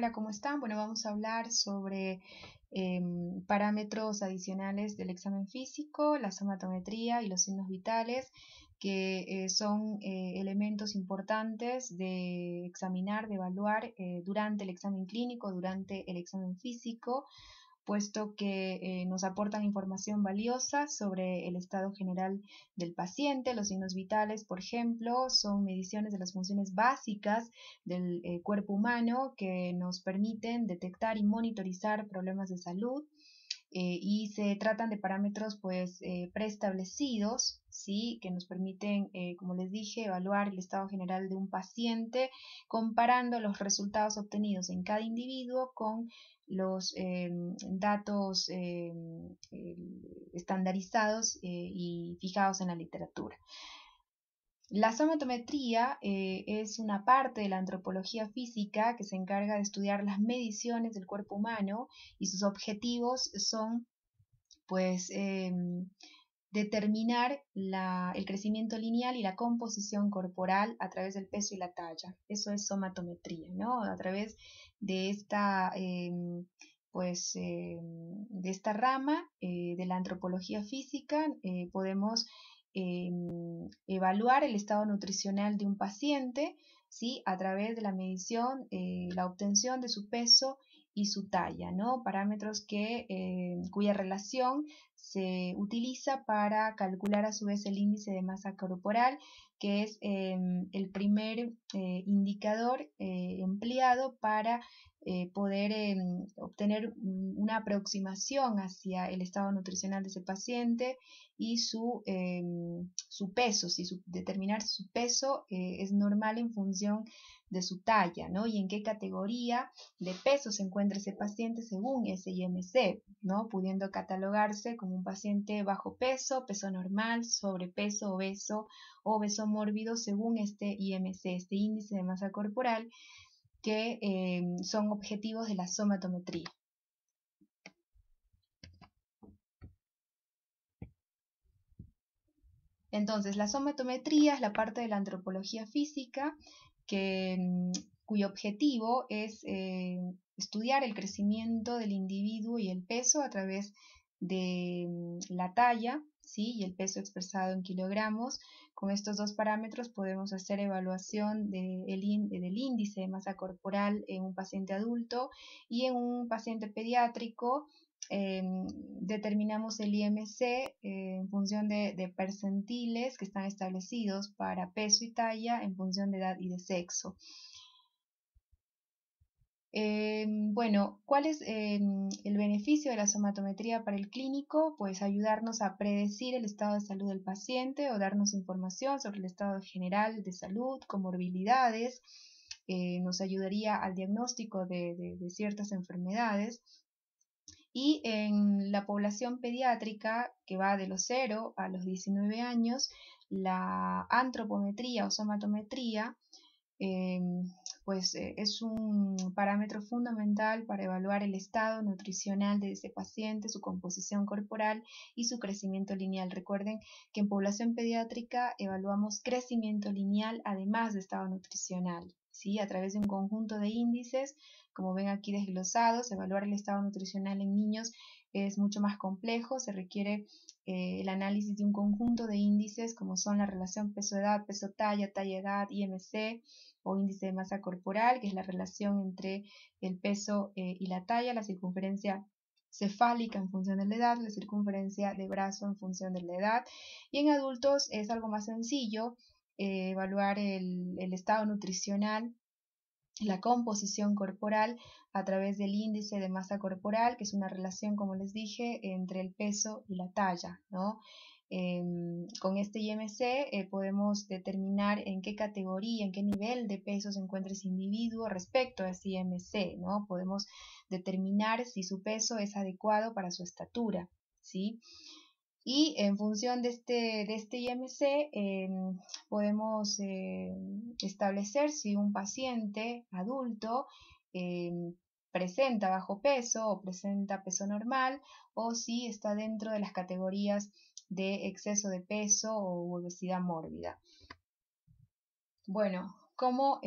Hola, ¿cómo están? Bueno, vamos a hablar sobre parámetros adicionales del examen físico, la somatometría y los signos vitales, que son elementos importantes de examinar, de evaluar durante el examen clínico, durante el examen físico, puesto que nos aportan información valiosa sobre el estado general del paciente. Los signos vitales, por ejemplo, son mediciones de las funciones básicas del cuerpo humano que nos permiten detectar y monitorizar problemas de salud. Y se tratan de parámetros preestablecidos, ¿sí? Que nos permiten, como les dije, evaluar el estado general de un paciente comparando los resultados obtenidos en cada individuo con los datos estandarizados y fijados en la literatura. La somatometría es una parte de la antropología física que se encarga de estudiar las mediciones del cuerpo humano, y sus objetivos son determinar el crecimiento lineal y la composición corporal a través del peso y la talla. Eso es somatometría, ¿no? A través de esta de esta rama de la antropología física podemos evaluar el estado nutricional de un paciente, ¿sí? A través de la medición, la obtención de su peso y su talla, ¿no? Parámetros cuya relación se utiliza para calcular a su vez el índice de masa corporal, que es el primer indicador empleado para poder obtener una aproximación hacia el estado nutricional de ese paciente y su peso, determinar su peso es normal en función de su talla, ¿no? Y en qué categoría de peso se encuentra ese paciente según ese IMC, ¿no? Pudiendo catalogarse como un paciente bajo peso, peso normal, sobrepeso, obeso mórbido según este IMC, este índice de masa corporal, que son objetivos de la somatometría. Entonces, la somatometría es la parte de la antropología física cuyo objetivo es estudiar el crecimiento del individuo y el peso a través de la talla, ¿sí? Y el peso expresado en kilogramos. Con estos dos parámetros podemos hacer evaluación del índice de masa corporal en un paciente adulto, y en un paciente pediátrico determinamos el IMC en función de percentiles que están establecidos para peso y talla en función de edad y de sexo. Bueno, ¿cuál es el beneficio de la somatometría para el clínico? Pues ayudarnos a predecir el estado de salud del paciente o darnos información sobre el estado general de salud, comorbilidades, nos ayudaría al diagnóstico de ciertas enfermedades. Y en la población pediátrica, que va de los 0 a los 19 años, la antropometría o somatometría es un parámetro fundamental para evaluar el estado nutricional de ese paciente, su composición corporal y su crecimiento lineal. Recuerden que en población pediátrica evaluamos crecimiento lineal además de estado nutricional, ¿sí? A través de un conjunto de índices, como ven aquí desglosados. Evaluar el estado nutricional en niños es mucho más complejo, se requiere el análisis de un conjunto de índices como son la relación peso-edad, peso-talla, talla-edad, IMC o índice de masa corporal, que es la relación entre el peso y la talla, la circunferencia cefálica en función de la edad, la circunferencia de brazo en función de la edad. Y en adultos es algo más sencillo, evaluar el estado nutricional, la composición corporal a través del índice de masa corporal, que es una relación, como les dije, entre el peso y la talla, ¿no? Con este IMC podemos determinar en qué categoría, en qué nivel de peso se encuentra ese individuo respecto a ese IMC, ¿no? Podemos determinar si su peso es adecuado para su estatura, ¿sí? Y en función de este IMC podemos establecer si un paciente adulto presenta bajo peso o presenta peso normal, o si está dentro de las categorías de exceso de peso o obesidad mórbida. Bueno, ¿Cómo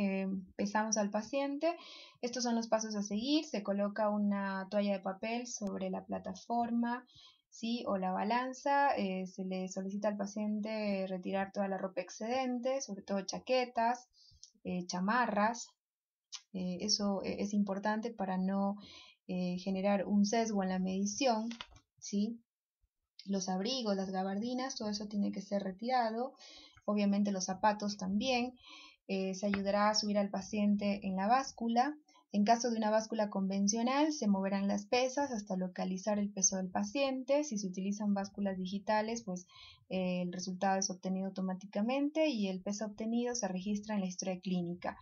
pesamos al paciente? Estos son los pasos a seguir. Se coloca una toalla de papel sobre la plataforma, ¿sí? O la balanza. Se le solicita al paciente retirar toda la ropa excedente, sobre todo chaquetas, chamarras. Eso es importante para no generar un sesgo en la medición, ¿sí? Los abrigos, las gabardinas, todo eso tiene que ser retirado. Obviamente los zapatos también. Se ayudará a subir al paciente en la báscula. En caso de una báscula convencional, se moverán las pesas hasta localizar el peso del paciente. Si se utilizan básculas digitales, pues el resultado es obtenido automáticamente y el peso obtenido se registra en la historia clínica.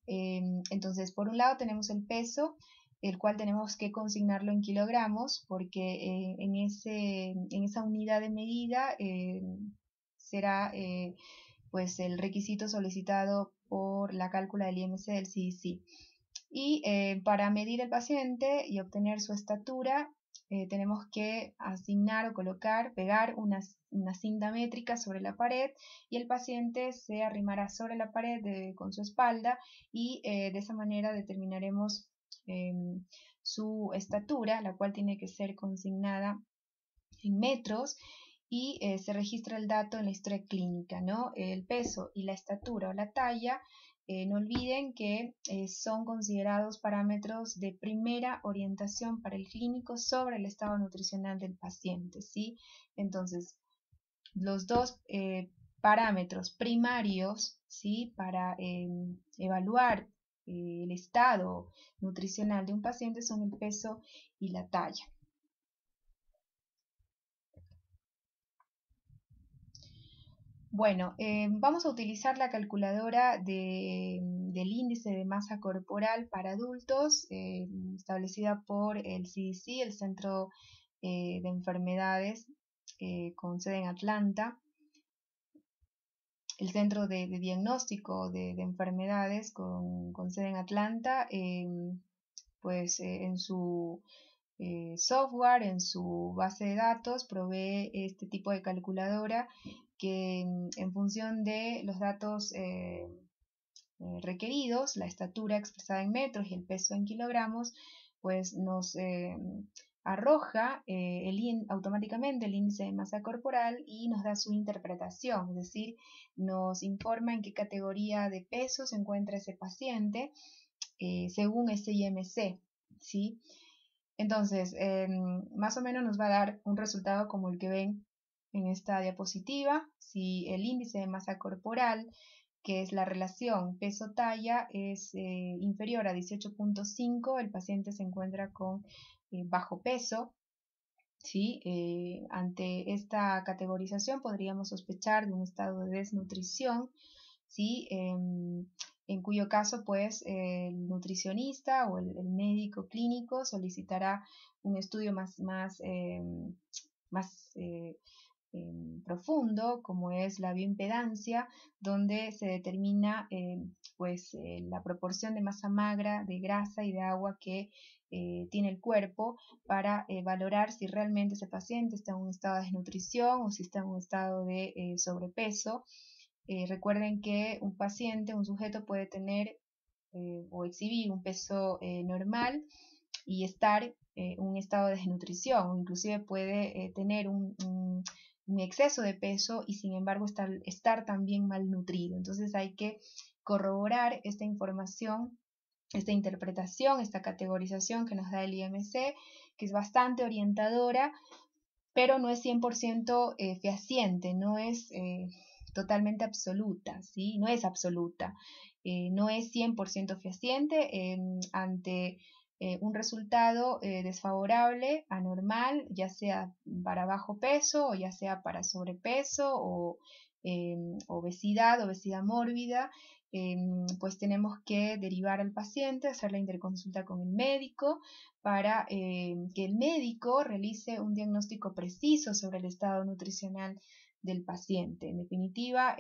Entonces, por un lado tenemos el peso, el cual tenemos que consignarlo en kilogramos, porque en esa unidad de medida será pues el requisito solicitado por la cálcula del IMC del CDC. Y para medir el paciente y obtener su estatura, tenemos que asignar o colocar, pegar una cinta métrica sobre la pared y el paciente se arrimará sobre la pared con su espalda y de esa manera determinaremos su estatura, la cual tiene que ser consignada en metros y se registra el dato en la historia clínica, ¿no? El peso y la estatura o la talla. No olviden que son considerados parámetros de primera orientación para el clínico sobre el estado nutricional del paciente, ¿sí? Entonces, los dos parámetros primarios, ¿sí? Para evaluar el estado nutricional de un paciente son el peso y la talla. Bueno, vamos a utilizar la calculadora del índice de masa corporal para adultos, establecida por el CDC, el Centro de Enfermedades, con sede en Atlanta. El Centro de Diagnóstico de Enfermedades con sede en Atlanta, pues en su software, en su base de datos, provee este tipo de calculadora que en función de los datos requeridos, la estatura expresada en metros y el peso en kilogramos, pues nos arroja automáticamente el índice de masa corporal y nos da su interpretación, es decir, nos informa en qué categoría de peso se encuentra ese paciente según ese IMC, ¿sí? Entonces, más o menos nos va a dar un resultado como el que ven en esta diapositiva. Si el índice de masa corporal, que es la relación peso-talla, es inferior a 18.5, el paciente se encuentra con bajo peso. ¿Sí? Ante esta categorización podríamos sospechar de un estado de desnutrición, ¿sí? En cuyo caso pues el nutricionista o el médico clínico solicitará un estudio más profundo, como es la bioimpedancia, donde se determina la proporción de masa magra, de grasa y de agua que tiene el cuerpo para valorar si realmente ese paciente está en un estado de desnutrición o si está en un estado de sobrepeso. Recuerden que un paciente, un sujeto puede tener o exhibir un peso normal y estar en un estado de desnutrición, o inclusive puede tener un exceso de peso y sin embargo estar también malnutrido. Entonces hay que corroborar esta información, esta interpretación, esta categorización que nos da el IMC, que es bastante orientadora, pero no es 100% fehaciente, no es totalmente absoluta, ¿sí? No es absoluta, no es 100% fehaciente ante un resultado desfavorable, anormal, ya sea para bajo peso o ya sea para sobrepeso o obesidad mórbida. Pues tenemos que derivar al paciente, hacer la interconsulta con el médico para que el médico realice un diagnóstico preciso sobre el estado nutricional del paciente. En definitiva,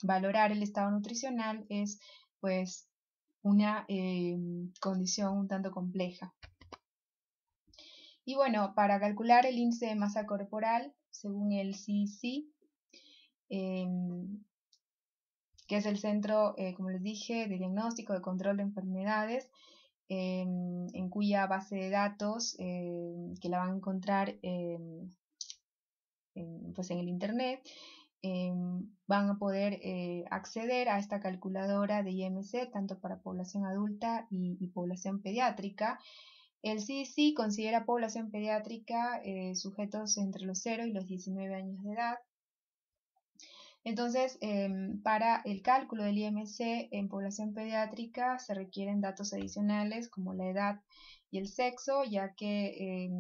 valorar el estado nutricional es pues una condición un tanto compleja. Y bueno, para calcular el índice de masa corporal, según el CDC, que es el centro, como les dije, de diagnóstico, de control de enfermedades, en cuya base de datos, que la van a encontrar pues en el internet, van a poder acceder a esta calculadora de IMC tanto para población adulta y población pediátrica. El CDC considera población pediátrica sujetos entre los 0 y los 19 años de edad. Entonces, para el cálculo del IMC en población pediátrica se requieren datos adicionales como la edad y el sexo, ya que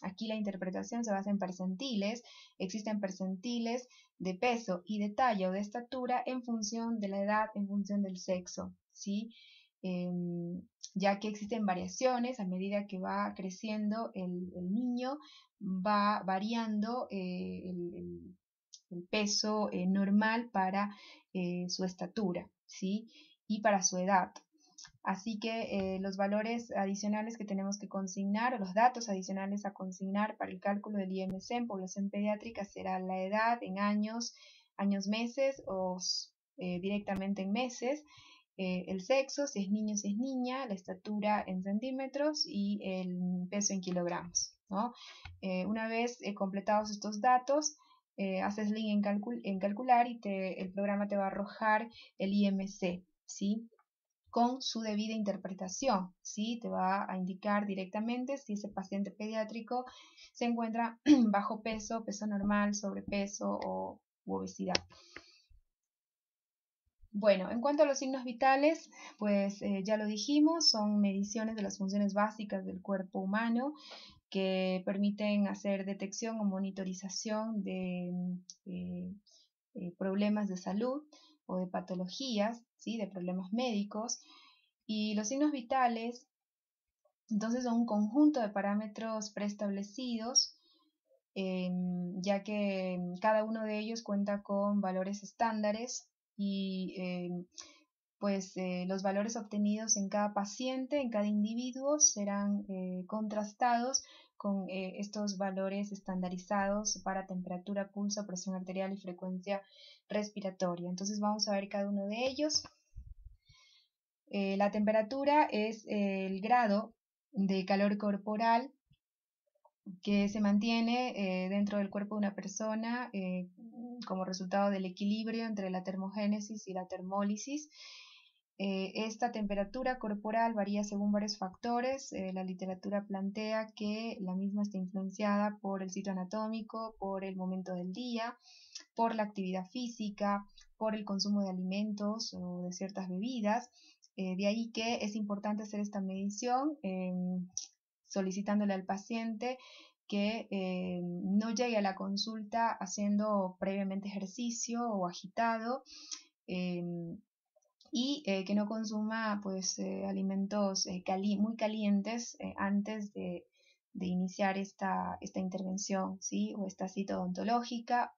aquí la interpretación se basa en percentiles. Existen percentiles de peso y de talla o de estatura en función de la edad, en función del sexo, ¿sí? Ya que existen variaciones a medida que va creciendo el niño, va variando el peso normal para su estatura, ¿sí? Y para su edad. Así que los valores adicionales que tenemos que consignar, o los datos adicionales a consignar para el cálculo del IMC en población pediátrica será la edad en años, meses o directamente en meses, el sexo, si es niño, si es niña, la estatura en centímetros y el peso en kilogramos, ¿no? Una vez completados estos datos, haces link en calcular y el programa te va a arrojar el IMC, ¿sí? Con su debida interpretación, ¿sí? Te va a indicar directamente si ese paciente pediátrico se encuentra bajo peso, peso normal, sobrepeso u obesidad. Bueno, en cuanto a los signos vitales, pues ya lo dijimos, son mediciones de las funciones básicas del cuerpo humano que permiten hacer detección o monitorización de problemas de salud o de patologías, ¿sí? De problemas médicos. Y los signos vitales, entonces, son un conjunto de parámetros preestablecidos, ya que cada uno de ellos cuenta con valores estándares y pues los valores obtenidos en cada paciente, en cada individuo, serán contrastados con estos valores estandarizados para temperatura, pulso, presión arterial y frecuencia respiratoria. Entonces vamos a ver cada uno de ellos. La temperatura es el grado de calor corporal que se mantiene dentro del cuerpo de una persona como resultado del equilibrio entre la termogénesis y la termólisis. Esta temperatura corporal varía según varios factores. La literatura plantea que la misma está influenciada por el sitio anatómico, por el momento del día, por la actividad física, por el consumo de alimentos o de ciertas bebidas. De ahí que es importante hacer esta medición solicitándole al paciente que no llegue a la consulta haciendo previamente ejercicio o agitado y que no consuma pues alimentos muy calientes antes de iniciar esta intervención, ¿sí? O esta cita odontológica.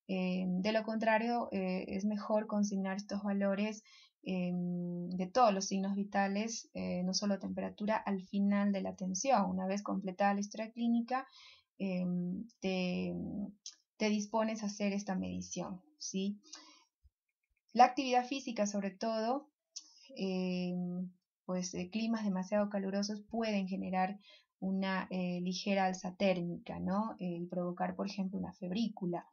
De lo contrario, es mejor consignar estos valores de todos los signos vitales, no solo temperatura, al final de la atención. Una vez completada la historia clínica, te dispones a hacer esta medición, ¿sí? La actividad física, sobre todo, pues climas demasiado calurosos pueden generar una ligera alza térmica, ¿no? Y provocar, por ejemplo, una febrícula.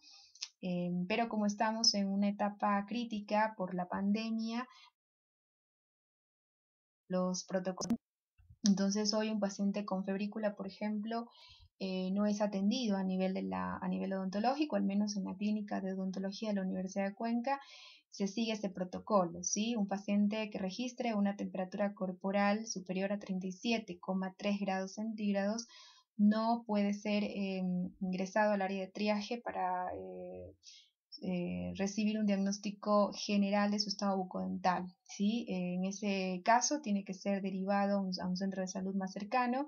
Pero como estamos en una etapa crítica por la pandemia, los protocolos. Entonces hoy un paciente con febrícula, por ejemplo, no es atendido a nivel odontológico, al menos en la clínica de odontología de la Universidad de Cuenca, se sigue este protocolo, ¿sí? Un paciente que registre una temperatura corporal superior a 37,3 grados centígrados no puede ser ingresado al área de triaje para recibir un diagnóstico general de su estado bucodental, ¿sí? En ese caso tiene que ser derivado a un centro de salud más cercano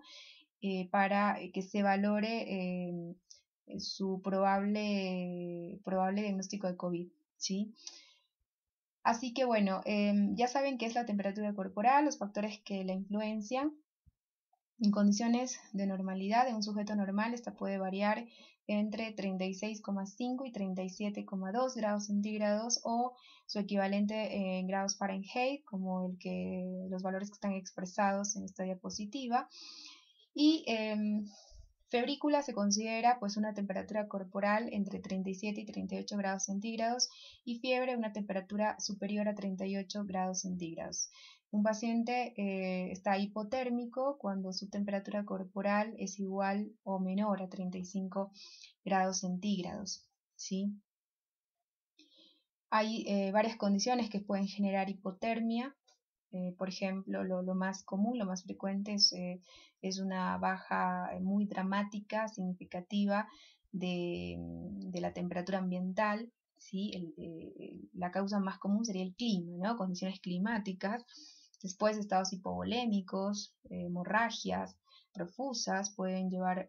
para que se valore su probable diagnóstico de COVID, ¿sí? Así que bueno, ya saben qué es la temperatura corporal, los factores que la influencian. En condiciones de normalidad de un sujeto normal, esta puede variar entre 36,5 y 37,2 grados centígrados o su equivalente en grados Fahrenheit, como los valores que están expresados en esta diapositiva. Y febrícula se considera pues una temperatura corporal entre 37 y 38 grados centígrados y fiebre una temperatura superior a 38 grados centígrados. Un paciente está hipotérmico cuando su temperatura corporal es igual o menor a 35 grados centígrados, ¿sí? Hay varias condiciones que pueden generar hipotermia. Por ejemplo, lo más común, lo más frecuente es una baja muy dramática, significativa de la temperatura ambiental, ¿sí? La causa más común sería el clima, ¿no? Condiciones climáticas. Después, estados hipovolémicos, hemorragias profusas pueden llevar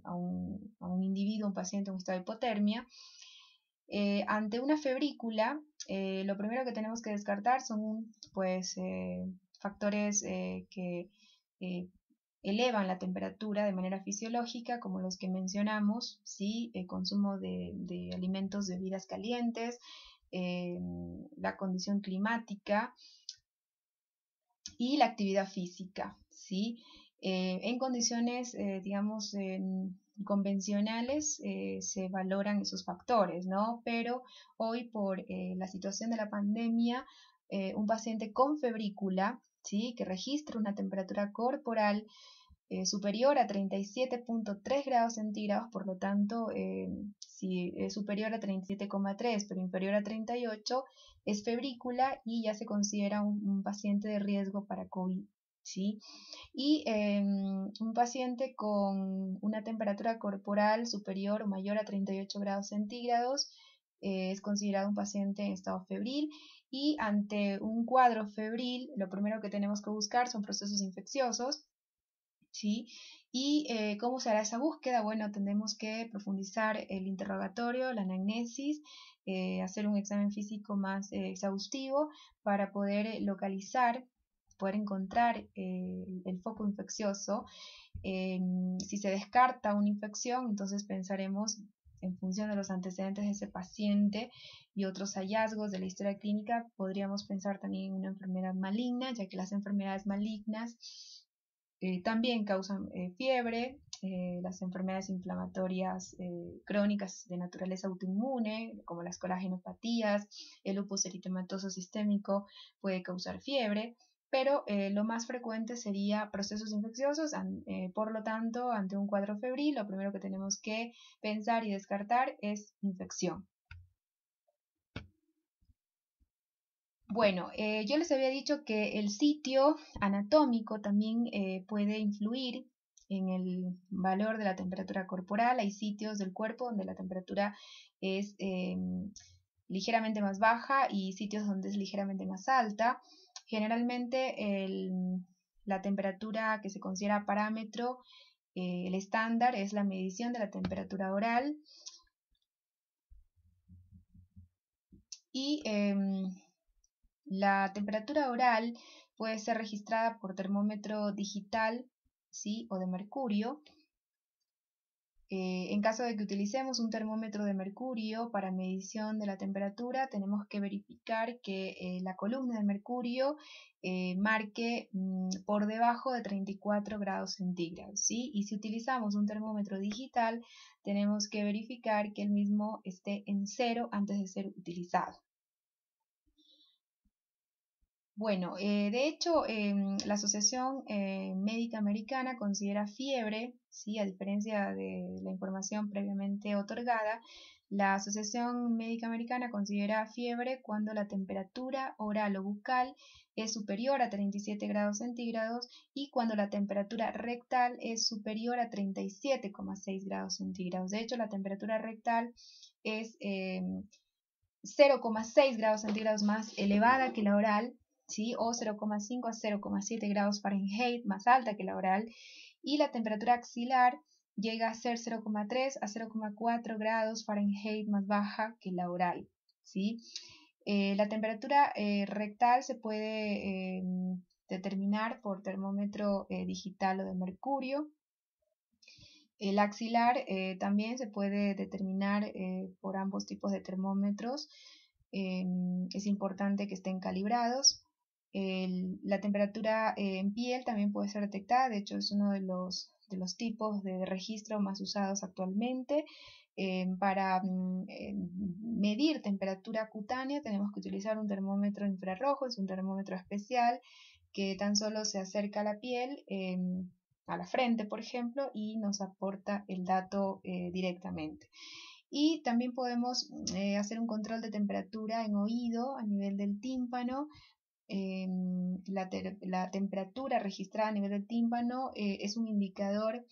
a un individuo, un paciente, a un estado de hipotermia. Ante una febrícula, lo primero que tenemos que descartar son pues, factores que elevan la temperatura de manera fisiológica, como los que mencionamos, ¿sí? El consumo de alimentos, bebidas calientes, la condición climática y la actividad física, ¿sí? En condiciones, digamos, convencionales se valoran esos factores, ¿no? Pero hoy por la situación de la pandemia, un paciente con febrícula, ¿sí? Que registra una temperatura corporal superior a 37,3 grados centígrados, por lo tanto, si es superior a 37,3 pero inferior a 38, es febrícula y ya se considera un paciente de riesgo para COVID, ¿sí? Y un paciente con una temperatura corporal superior o mayor a 38 grados centígrados es considerado un paciente en estado febril, y ante un cuadro febril lo primero que tenemos que buscar son procesos infecciosos, ¿sí? ¿Y cómo se hará esa búsqueda? Bueno, tendremos que profundizar el interrogatorio, la anamnesis, hacer un examen físico más exhaustivo para poder localizar, poder encontrar el foco infeccioso. Si se descarta una infección, entonces pensaremos en función de los antecedentes de ese paciente y otros hallazgos de la historia clínica, podríamos pensar también en una enfermedad maligna, ya que las enfermedades malignas también causan fiebre, las enfermedades inflamatorias crónicas de naturaleza autoinmune, como las colagenopatías, el lupus eritematoso sistémico puede causar fiebre, pero lo más frecuente sería procesos infecciosos. Por lo tanto, ante un cuadro febril, lo primero que tenemos que pensar y descartar es infección. Bueno, yo les había dicho que el sitio anatómico también puede influir en el valor de la temperatura corporal. Hay sitios del cuerpo donde la temperatura es ligeramente más baja y sitios donde es ligeramente más alta. Generalmente la temperatura que se considera parámetro, el estándar, es la medición de la temperatura oral. Y la temperatura oral puede ser registrada por termómetro digital, ¿sí? O de mercurio. En caso de que utilicemos un termómetro de mercurio para medición de la temperatura, tenemos que verificar que la columna de mercurio marque por debajo de 34 grados centígrados, ¿sí? Y si utilizamos un termómetro digital, tenemos que verificar que el mismo esté en 0 antes de ser utilizado. Bueno, de hecho, la Asociación Médica Americana considera fiebre, ¿sí? A diferencia de la información previamente otorgada, la Asociación Médica Americana considera fiebre cuando la temperatura oral o bucal es superior a 37 grados centígrados y cuando la temperatura rectal es superior a 37,6 grados centígrados. De hecho, la temperatura rectal es 0,6 grados centígrados más elevada que la oral, ¿sí? O 0,5 a 0,7 grados Fahrenheit más alta que la oral, y la temperatura axilar llega a ser 0,3 a 0,4 grados Fahrenheit más baja que la oral, ¿sí? La temperatura rectal se puede determinar por termómetro digital o de mercurio. El axilar también se puede determinar por ambos tipos de termómetros. Es importante que estén calibrados. La temperatura en piel también puede ser detectada, de hecho es uno de los tipos de registro más usados actualmente. Para medir temperatura cutánea tenemos que utilizar un termómetro infrarrojo, es un termómetro especial que tan solo se acerca a la piel, a la frente por ejemplo, y nos aporta el dato directamente. Y también podemos hacer un control de temperatura en oído a nivel del tímpano. La temperatura registrada a nivel del tímpano es un indicador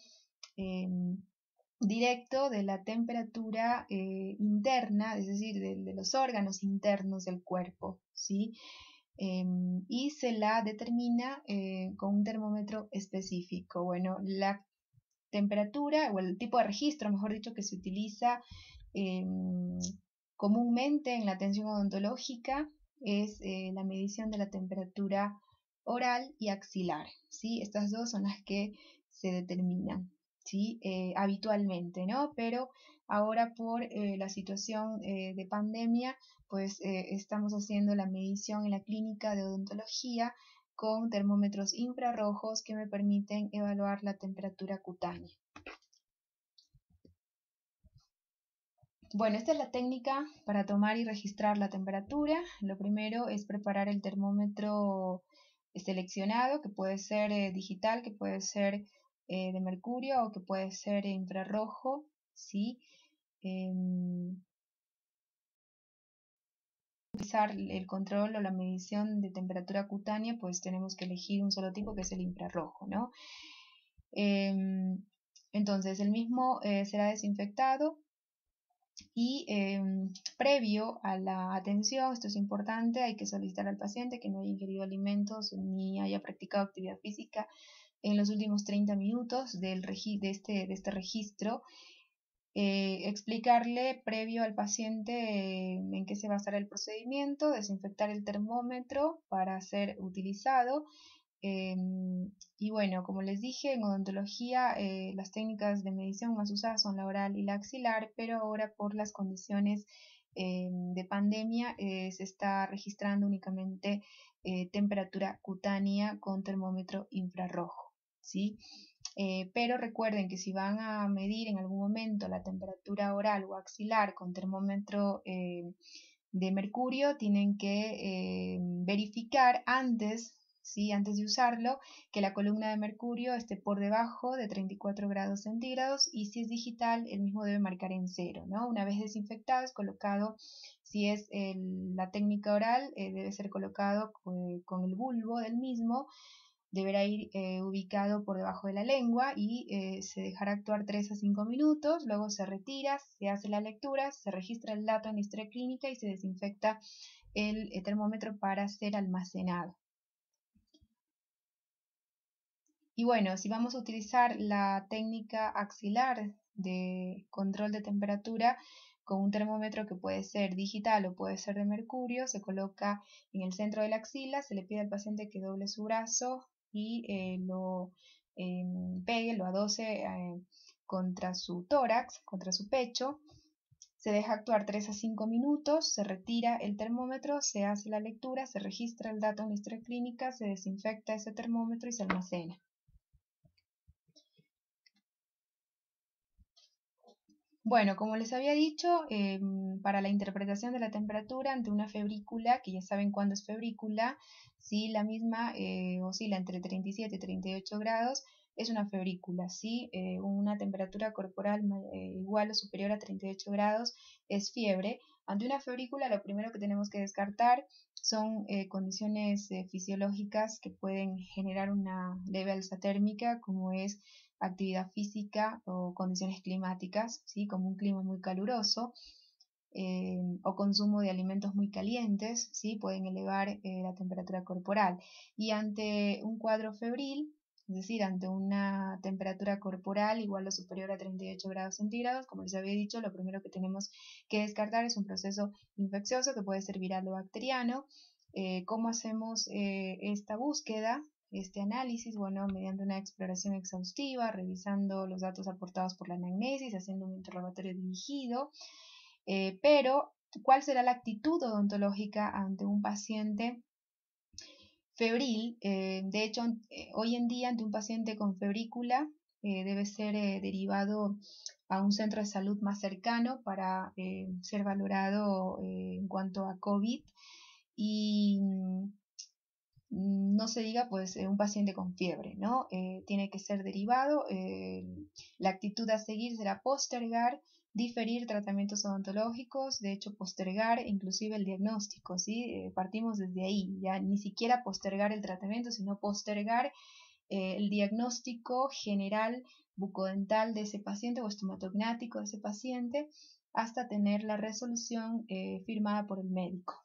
directo de la temperatura interna, es decir, de los órganos internos del cuerpo, ¿sí? Y se la determina con un termómetro específico. Bueno, la temperatura o el tipo de registro, mejor dicho, que se utiliza comúnmente en la atención odontológica es la medición de la temperatura oral y axilar, ¿sí? Estas dos son las que se determinan, ¿sí? Habitualmente, ¿no? Pero ahora por la situación de pandemia, pues estamos haciendo la medición en la clínica de odontología con termómetros infrarrojos que me permiten evaluar la temperatura cutánea. Bueno, esta es la técnica para tomar y registrar la temperatura. Lo primero es preparar el termómetro seleccionado, que puede ser digital, que puede ser de mercurio o que puede ser infrarrojo, ¿sí? Utilizar el control o la medición de temperatura cutánea, pues tenemos que elegir un solo tipo, que es el infrarrojo, ¿no? Entonces el mismo será desinfectado y previo a la atención, esto es importante, hay que solicitar al paciente que no haya ingerido alimentos ni haya practicado actividad física en los últimos 30 minutos de este registro. Explicarle previo al paciente en qué se basará el procedimiento, desinfectar el termómetro para ser utilizado. Y bueno, como les dije, en odontología las técnicas de medición más usadas son la oral y la axilar, pero ahora por las condiciones de pandemia se está registrando únicamente temperatura cutánea con termómetro infrarrojo, ¿sí? Pero recuerden que si van a medir en algún momento la temperatura oral o axilar con termómetro de mercurio, tienen que verificar antes, ¿sí? Antes de usarlo, que la columna de mercurio esté por debajo de 34 grados centígrados, y si es digital, el mismo debe marcar en 0, ¿no? Una vez desinfectado, es colocado, si es la técnica oral, debe ser colocado con el bulbo del mismo. Deberá ir ubicado por debajo de la lengua y se dejará actuar 3 a 5 minutos, luego se retira, se hace la lectura, se registra el dato en la historia clínica y se desinfecta el termómetro para ser almacenado. Y bueno, si vamos a utilizar la técnica axilar de control de temperatura con un termómetro que puede ser digital o puede ser de mercurio, se coloca en el centro de la axila, se le pide al paciente que doble su brazo y lo pegue, lo adose contra su tórax, contra su pecho. Se deja actuar 3 a 5 minutos, se retira el termómetro, se hace la lectura, se registra el dato en la historia clínica, se desinfecta ese termómetro y se almacena. Bueno, como les había dicho, para la interpretación de la temperatura ante una febrícula, que ya saben cuándo es febrícula, si la misma oscila entre 37 y 38 grados, es una febrícula. Si una temperatura corporal igual o superior a 38 grados es fiebre. Ante una febrícula, lo primero que tenemos que descartar son condiciones fisiológicas que pueden generar una leve alza térmica, como es actividad física o condiciones climáticas, ¿sí? Como un clima muy caluroso o consumo de alimentos muy calientes, ¿sí? Pueden elevar la temperatura corporal. Y ante un cuadro febril, es decir, ante una temperatura corporal igual o superior a 38 grados centígrados, como les había dicho, lo primero que tenemos que descartar es un proceso infeccioso que puede ser viral o bacteriano. ¿Cómo hacemos esta búsqueda? Este análisis, bueno, mediante una exploración exhaustiva, revisando los datos aportados por la anamnesis, haciendo un interrogatorio dirigido, pero ¿cuál será la actitud odontológica ante un paciente febril? De hecho, hoy en día ante un paciente con febrícula debe ser derivado a un centro de salud más cercano para ser valorado en cuanto a COVID y no se diga pues un paciente con fiebre, ¿no? Tiene que ser derivado, la actitud a seguir será postergar, diferir tratamientos odontológicos, de hecho postergar inclusive el diagnóstico, ¿sí? Partimos desde ahí, ya ni siquiera postergar el tratamiento, sino postergar el diagnóstico general bucodental de ese paciente o estomatognático de ese paciente hasta tener la resolución firmada por el médico.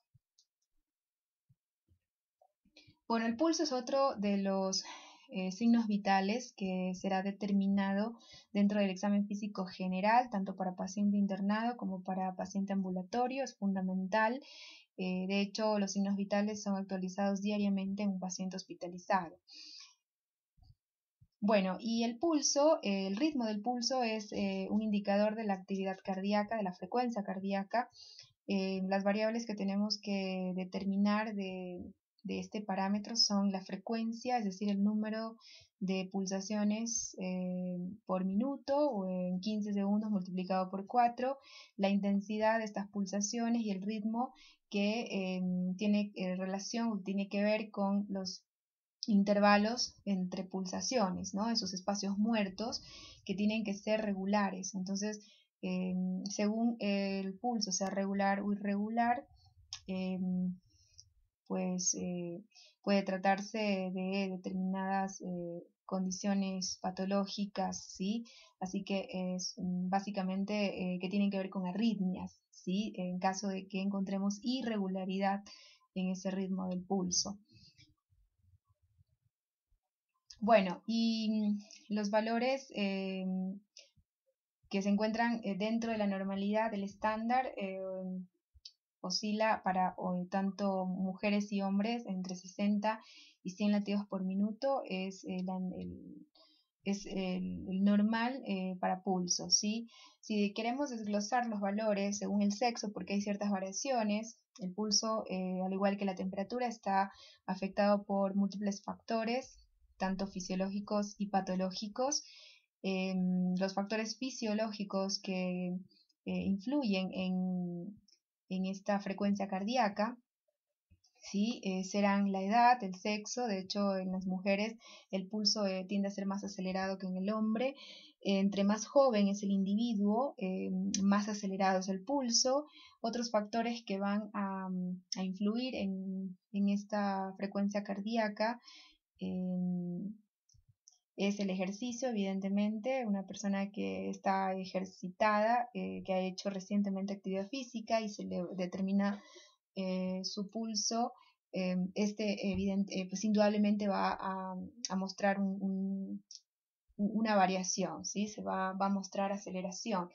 Bueno, el pulso es otro de los signos vitales que será determinado dentro del examen físico general, tanto para paciente internado como para paciente ambulatorio, es fundamental. De hecho, los signos vitales son actualizados diariamente en un paciente hospitalizado. Bueno, y el pulso, el ritmo del pulso es un indicador de la actividad cardíaca, de la frecuencia cardíaca. Las variables que tenemos que determinar de este parámetro son la frecuencia, es decir, el número de pulsaciones por minuto o en 15 segundos multiplicado por 4, la intensidad de estas pulsaciones y el ritmo que tiene relación, tiene que ver con los intervalos entre pulsaciones, ¿no? Esos espacios muertos que tienen que ser regulares. Entonces, según el pulso sea regular o irregular, pues puede tratarse de determinadas condiciones patológicas, ¿sí? Así que es básicamente que tienen que ver con arritmias, ¿sí? En caso de que encontremos irregularidad en ese ritmo del pulso. Bueno, y los valores que se encuentran dentro de la normalidad del estándar oscila para tanto mujeres y hombres entre 60 y 100 latidos por minuto, es el normal para pulso, ¿sí? Si queremos desglosar los valores según el sexo, porque hay ciertas variaciones, el pulso, al igual que la temperatura, está afectado por múltiples factores, tanto fisiológicos y patológicos. Los factores fisiológicos que influyen en esta frecuencia cardíaca, ¿sí? Serán la edad, el sexo. De hecho, en las mujeres el pulso tiende a ser más acelerado que en el hombre. Entre más joven es el individuo, más acelerado es el pulso. Otros factores que van a influir en esta frecuencia cardíaca es el ejercicio, evidentemente, una persona que está ejercitada, que ha hecho recientemente actividad física y se le determina su pulso, pues indudablemente va a mostrar una variación, ¿sí? Se va a mostrar aceleración.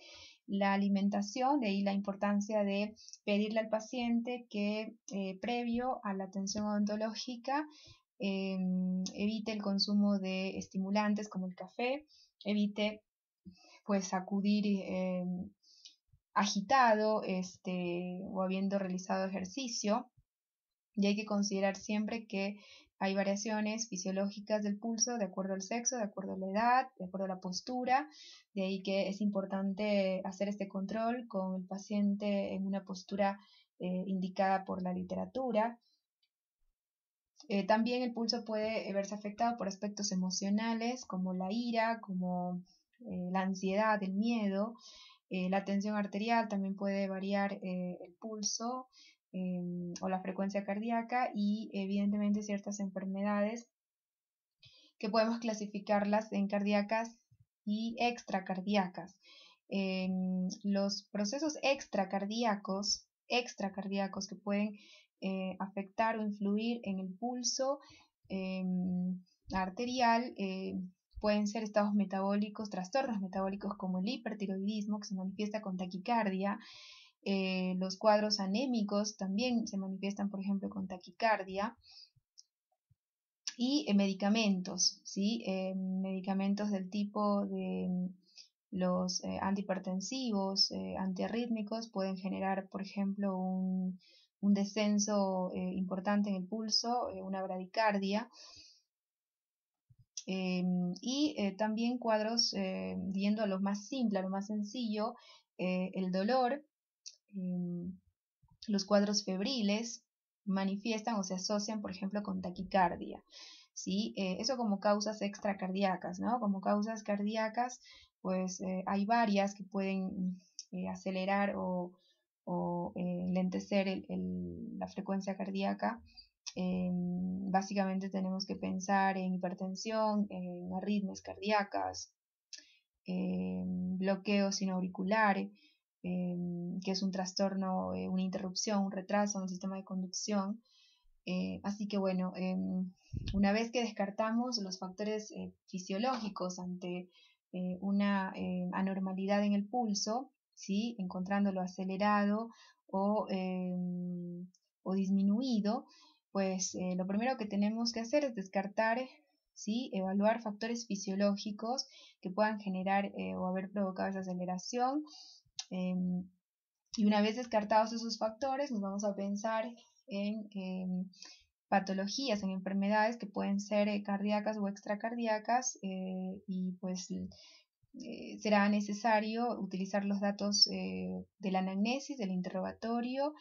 La alimentación, de ahí la importancia de pedirle al paciente que previo a la atención odontológica evite el consumo de estimulantes como el café, evite pues acudir agitado o habiendo realizado ejercicio, y hay que considerar siempre que hay variaciones fisiológicas del pulso de acuerdo al sexo, de acuerdo a la edad, de acuerdo a la postura, de ahí que es importante hacer este control con el paciente en una postura indicada por la literatura. También el pulso puede verse afectado por aspectos emocionales como la ira, como la ansiedad, el miedo. La tensión arterial también puede variar el pulso o la frecuencia cardíaca, y evidentemente ciertas enfermedades que podemos clasificarlas en cardíacas y extracardíacas. Los procesos extracardíacos que pueden afectar o influir en el pulso arterial pueden ser estados metabólicos, trastornos metabólicos como el hipertiroidismo, que se manifiesta con taquicardia, Los cuadros anémicos también se manifiestan, por ejemplo, con taquicardia. Y medicamentos, ¿sí? Medicamentos del tipo de los antihipertensivos, antiarrítmicos, pueden generar, por ejemplo, un descenso importante en el pulso, una bradicardia. Y también cuadros, yendo a lo más simple, a lo más sencillo, el dolor, los cuadros febriles manifiestan o se asocian, por ejemplo, con taquicardia. ¿Sí? Eso como causas extracardíacas, ¿no? Como causas cardíacas, pues hay varias que pueden acelerar o lentecer la frecuencia cardíaca. Básicamente tenemos que pensar en hipertensión, en arritmias cardíacas, bloqueo sinoauricular, que es un trastorno, una interrupción, un retraso en el sistema de conducción. Así que bueno, una vez que descartamos los factores fisiológicos ante una anormalidad en el pulso, ¿sí? Encontrándolo acelerado o disminuido, pues lo primero que tenemos que hacer es descartar, ¿sí? Evaluar factores fisiológicos que puedan generar o haber provocado esa aceleración. Y una vez descartados esos factores, nos vamos a pensar en patologías, en enfermedades que pueden ser cardíacas o extracardíacas, y pues será necesario utilizar los datos de la anamnesis, del interrogatorio,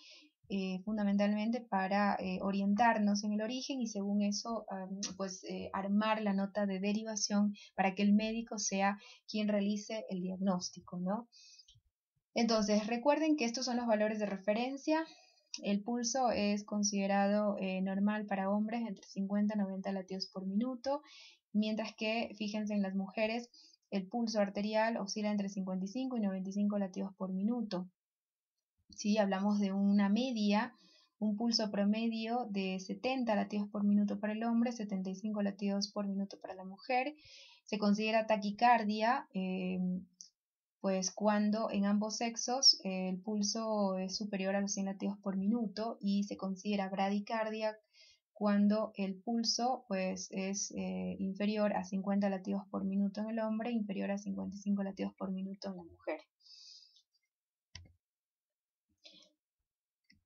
fundamentalmente para orientarnos en el origen y según eso pues armar la nota de derivación para que el médico sea quien realice el diagnóstico, ¿no? Entonces recuerden que estos son los valores de referencia. El pulso es considerado normal para hombres entre 50 y 90 latidos por minuto, mientras que, fíjense, en las mujeres el pulso arterial oscila entre 55 y 95 latidos por minuto. ¿Sí? Hablamos de una media, un pulso promedio de 70 latidos por minuto para el hombre, 75 latidos por minuto para la mujer. Se considera taquicardia pues cuando en ambos sexos el pulso es superior a los 100 latidos por minuto, y se considera bradicardia cuando el pulso pues es inferior a 50 latidos por minuto en el hombre, inferior a 55 latidos por minuto en la mujer.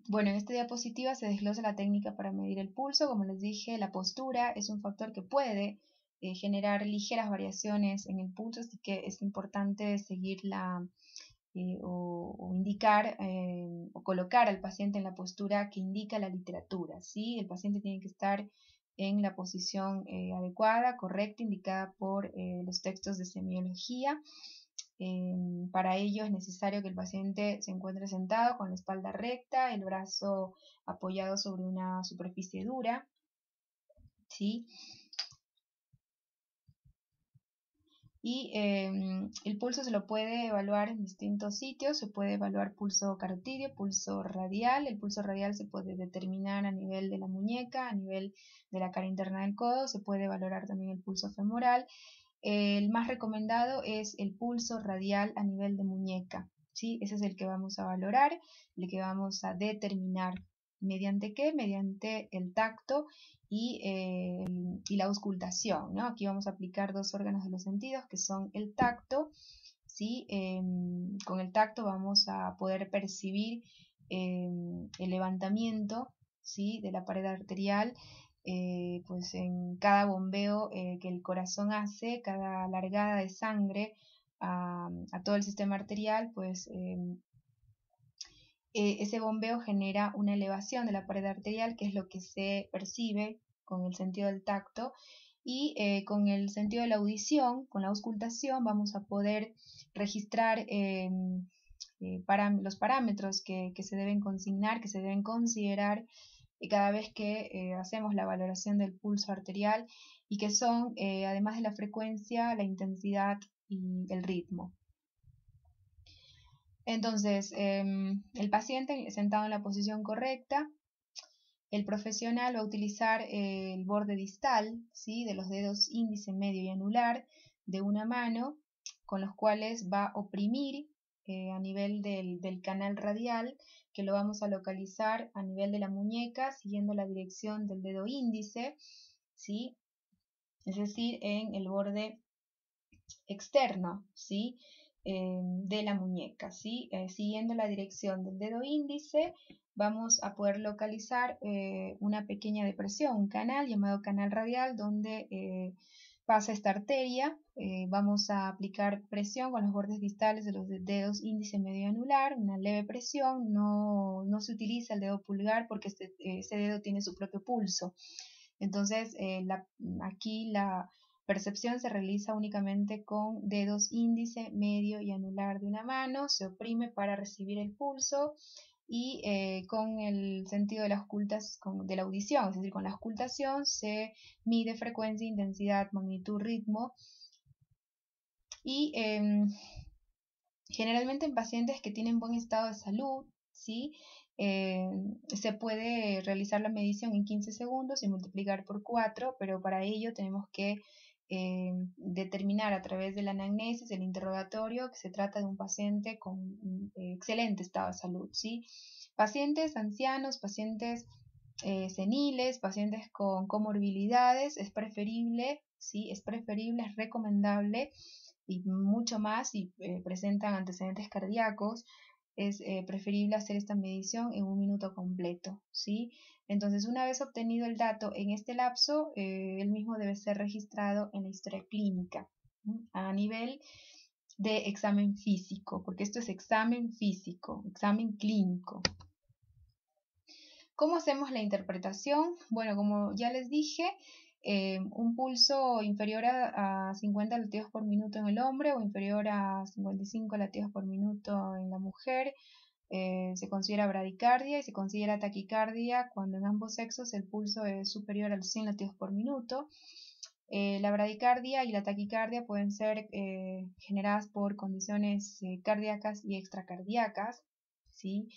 Bueno, en esta diapositiva se desglosa la técnica para medir el pulso. Como les dije, la postura es un factor que puede generar ligeras variaciones en el pulso, así que es importante seguirla o indicar o colocar al paciente en la postura que indica la literatura, ¿sí? El paciente tiene que estar en la posición adecuada, correcta, indicada por los textos de semiología. Para ello es necesario que el paciente se encuentre sentado con la espalda recta, el brazo apoyado sobre una superficie dura, ¿sí? Y el pulso se lo puede evaluar en distintos sitios. Se puede evaluar pulso carotidio, pulso radial. El pulso radial se puede determinar a nivel de la muñeca, a nivel de la cara interna del codo. Se puede valorar también el pulso femoral. El más recomendado es el pulso radial a nivel de muñeca, ¿sí? Ese es el que vamos a valorar, el que vamos a determinar. ¿Mediante qué? Mediante el tacto y la auscultación, ¿no? Aquí vamos a aplicar dos órganos de los sentidos que son el tacto, ¿sí? Con el tacto vamos a poder percibir el levantamiento, ¿sí? De la pared arterial, pues en cada bombeo que el corazón hace, cada largada de sangre a todo el sistema arterial, pues ese bombeo genera una elevación de la pared arterial, que es lo que se percibe con el sentido del tacto, y con el sentido de la audición, con la auscultación, vamos a poder registrar los parámetros que se deben consignar, que se deben considerar cada vez que hacemos la valoración del pulso arterial, y que son, además de la frecuencia, la intensidad y el ritmo. Entonces, el paciente sentado en la posición correcta, el profesional va a utilizar el borde distal, ¿sí? De los dedos índice, medio y anular de una mano, con los cuales va a oprimir a nivel del canal radial, que lo vamos a localizar a nivel de la muñeca, siguiendo la dirección del dedo índice, ¿sí? Es decir, en el borde externo, ¿sí? De la muñeca, ¿sí? Siguiendo la dirección del dedo índice, vamos a poder localizar una pequeña depresión, un canal llamado canal radial, donde pasa esta arteria. Vamos a aplicar presión con los bordes distales de los dedos índice, medio y anular, una leve presión. No se utiliza el dedo pulgar porque ese dedo tiene su propio pulso. Entonces, aquí la percepción se realiza únicamente con dedos índice, medio y anular de una mano. Se oprime para recibir el pulso y con el sentido de de la audición, es decir, con la auscultación se mide frecuencia, intensidad, magnitud, ritmo. Y generalmente en pacientes que tienen buen estado de salud, ¿sí? Se puede realizar la medición en 15 segundos y multiplicar por 4, pero para ello tenemos que determinar a través de la anamnesis, el interrogatorio, que se trata de un paciente con excelente estado de salud, ¿sí? Pacientes ancianos, pacientes seniles, pacientes con comorbilidades, es preferible, ¿sí? Es recomendable y mucho más si presentan antecedentes cardíacos, es preferible hacer esta medición en un minuto completo, ¿sí? Entonces, una vez obtenido el dato en este lapso, el mismo debe ser registrado en la historia clínica, a nivel de examen físico, porque esto es examen físico, examen clínico. ¿Cómo hacemos la interpretación? Bueno, como ya les dije, un pulso inferior a 50 latidos por minuto en el hombre o inferior a 55 latidos por minuto en la mujer se considera bradicardia, y se considera taquicardia cuando en ambos sexos el pulso es superior a los 100 latidos por minuto. La bradicardia y la taquicardia pueden ser generadas por condiciones cardíacas y extracardíacas, ¿sí?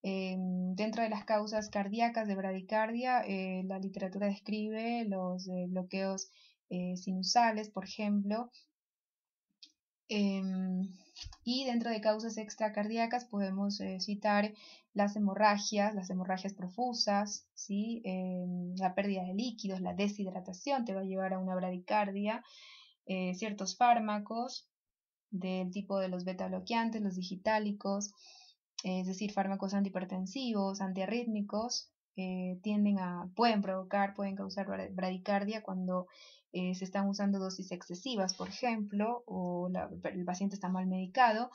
Dentro de las causas cardíacas de bradicardia, la literatura describe los bloqueos sinusales, por ejemplo, y dentro de causas extracardíacas podemos citar las hemorragias profusas, ¿sí? La pérdida de líquidos, la deshidratación te va a llevar a una bradicardia, ciertos fármacos del tipo de los beta bloqueantes, los digitálicos, es decir, fármacos antihipertensivos, antiarrítmicos, pueden causar bradicardia cuando se están usando dosis excesivas, por ejemplo, o el paciente está mal medicado.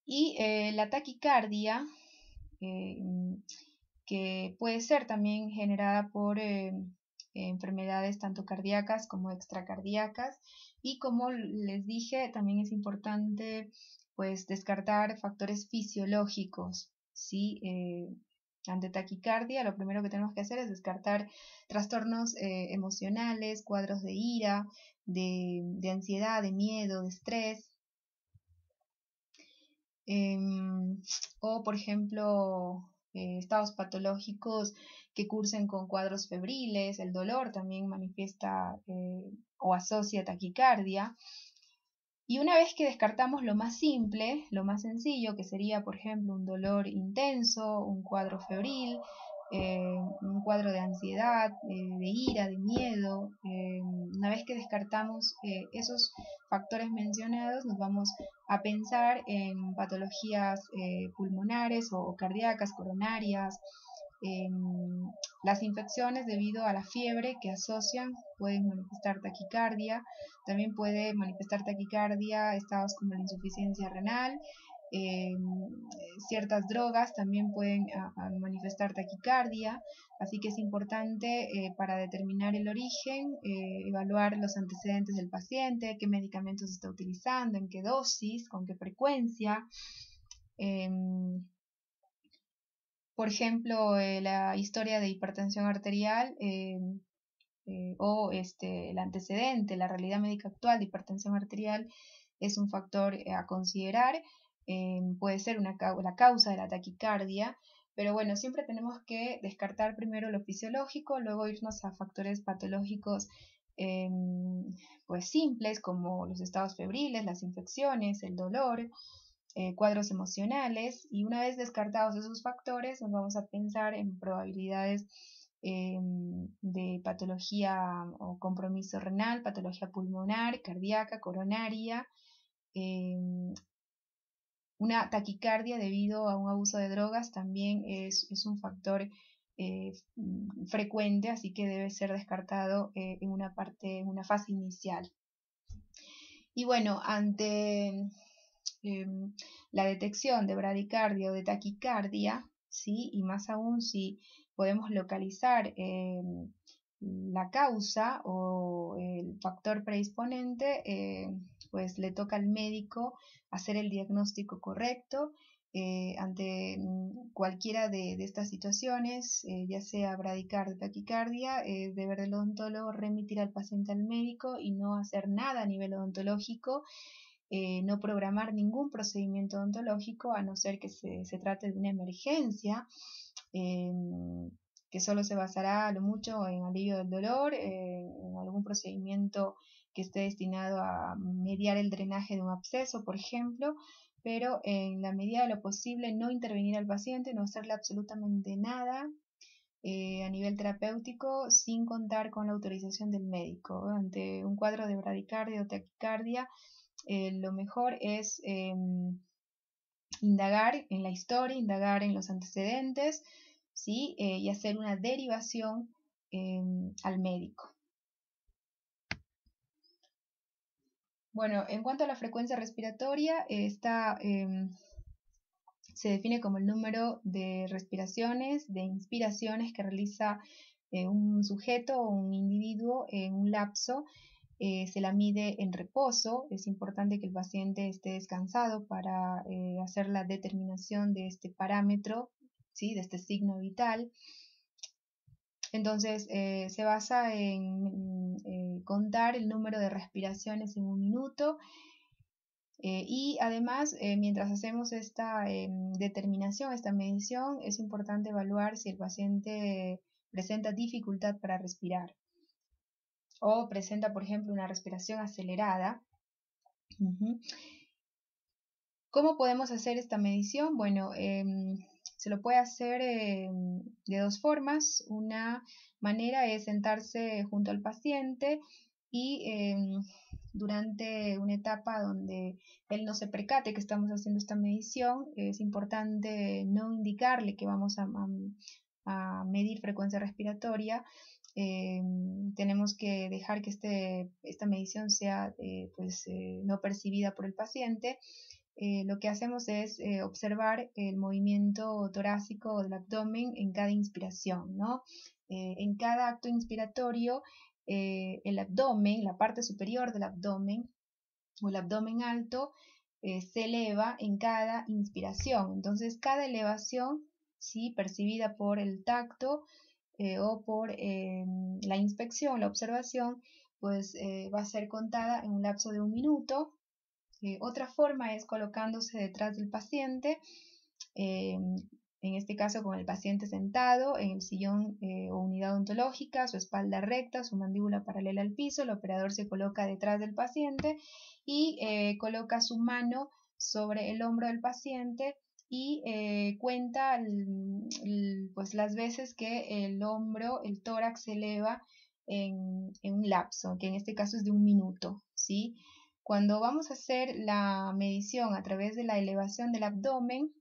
Y la taquicardia, que puede ser también generada por enfermedades tanto cardíacas como extracardíacas, y como les dije, también es importante pues descartar factores fisiológicos, ¿sí? Ante taquicardia, lo primero que tenemos que hacer es descartar trastornos emocionales, cuadros de ira, de ansiedad, de miedo, de estrés, o por ejemplo estados patológicos que cursen con cuadros febriles. El dolor también manifiesta o asocia taquicardia. Y una vez que descartamos lo más simple, lo más sencillo, que sería por ejemplo un dolor intenso, un cuadro febril, un cuadro de ansiedad, de ira, de miedo, una vez que descartamos esos factores mencionados, nos vamos a pensar en patologías pulmonares o cardíacas, coronarias. Las infecciones debido a la fiebre que asocian pueden manifestar taquicardia. También puede manifestar taquicardia estados como la insuficiencia renal. Ciertas drogas también pueden manifestar taquicardia, así que es importante para determinar el origen, evaluar los antecedentes del paciente, qué medicamentos está utilizando, en qué dosis, con qué frecuencia. Por ejemplo, la historia de hipertensión arterial o el antecedente, la realidad médica actual de hipertensión arterial es un factor a considerar. Puede ser la causa de la taquicardia, pero bueno, siempre tenemos que descartar primero lo fisiológico, luego irnos a factores patológicos pues simples como los estados febriles, las infecciones, el dolor, cuadros emocionales, y una vez descartados esos factores nos vamos a pensar en probabilidades de patología o compromiso renal, patología pulmonar, cardíaca, coronaria, una taquicardia debido a un abuso de drogas también es un factor frecuente, así que debe ser descartado en una fase inicial. Y bueno, ante la detección de bradicardia o de taquicardia, ¿sí? Y más aún si podemos localizar la causa o el factor predisponente, pues le toca al médico hacer el diagnóstico correcto ante cualquiera de estas situaciones, ya sea bradicardia o taquicardia. Deber del odontólogo remitir al paciente al médico y no hacer nada a nivel odontológico. No programar ningún procedimiento odontológico a no ser que se trate de una emergencia, que solo se basará a lo mucho en alivio del dolor, en algún procedimiento que esté destinado a mediar el drenaje de un absceso, por ejemplo, pero en la medida de lo posible no intervenir al paciente, no hacerle absolutamente nada a nivel terapéutico sin contar con la autorización del médico. Ante un cuadro de bradicardia o taquicardia, lo mejor es indagar en la historia, indagar en los antecedentes, ¿sí? Y hacer una derivación al médico. Bueno, en cuanto a la frecuencia respiratoria, se define como el número de respiraciones, de inspiraciones que realiza un sujeto o un individuo en un lapso. Se la mide en reposo. Es importante que el paciente esté descansado para hacer la determinación de este parámetro, ¿sí? De este signo vital. Entonces se basa en contar el número de respiraciones en un minuto. Y además, mientras hacemos esta determinación, esta medición, es importante evaluar si el paciente presenta dificultad para respirar o presenta, por ejemplo, una respiración acelerada. ¿Cómo podemos hacer esta medición? Bueno, se lo puede hacer de dos formas. Una manera es sentarse junto al paciente y durante una etapa donde él no se percate que estamos haciendo esta medición, es importante no indicarle que vamos a medir frecuencia respiratoria. Tenemos que dejar que esta medición sea no percibida por el paciente. Lo que hacemos es observar el movimiento torácico del abdomen en cada inspiración, ¿no? En cada acto inspiratorio, el abdomen, la parte superior del abdomen o el abdomen alto, se eleva en cada inspiración. Entonces, cada elevación, ¿sí? Percibida por el tacto o por la inspección, la observación, pues va a ser contada en un lapso de 1 minuto. Otra forma es colocándose detrás del paciente, en este caso con el paciente sentado en el sillón o unidad odontológica, su espalda recta, su mandíbula paralela al piso. El operador se coloca detrás del paciente y coloca su mano sobre el hombro del paciente y cuenta pues las veces que el hombro, el tórax se eleva en un lapso, que en este caso es de 1 minuto, ¿sí? Cuando vamos a hacer la medición a través de la elevación del abdomen,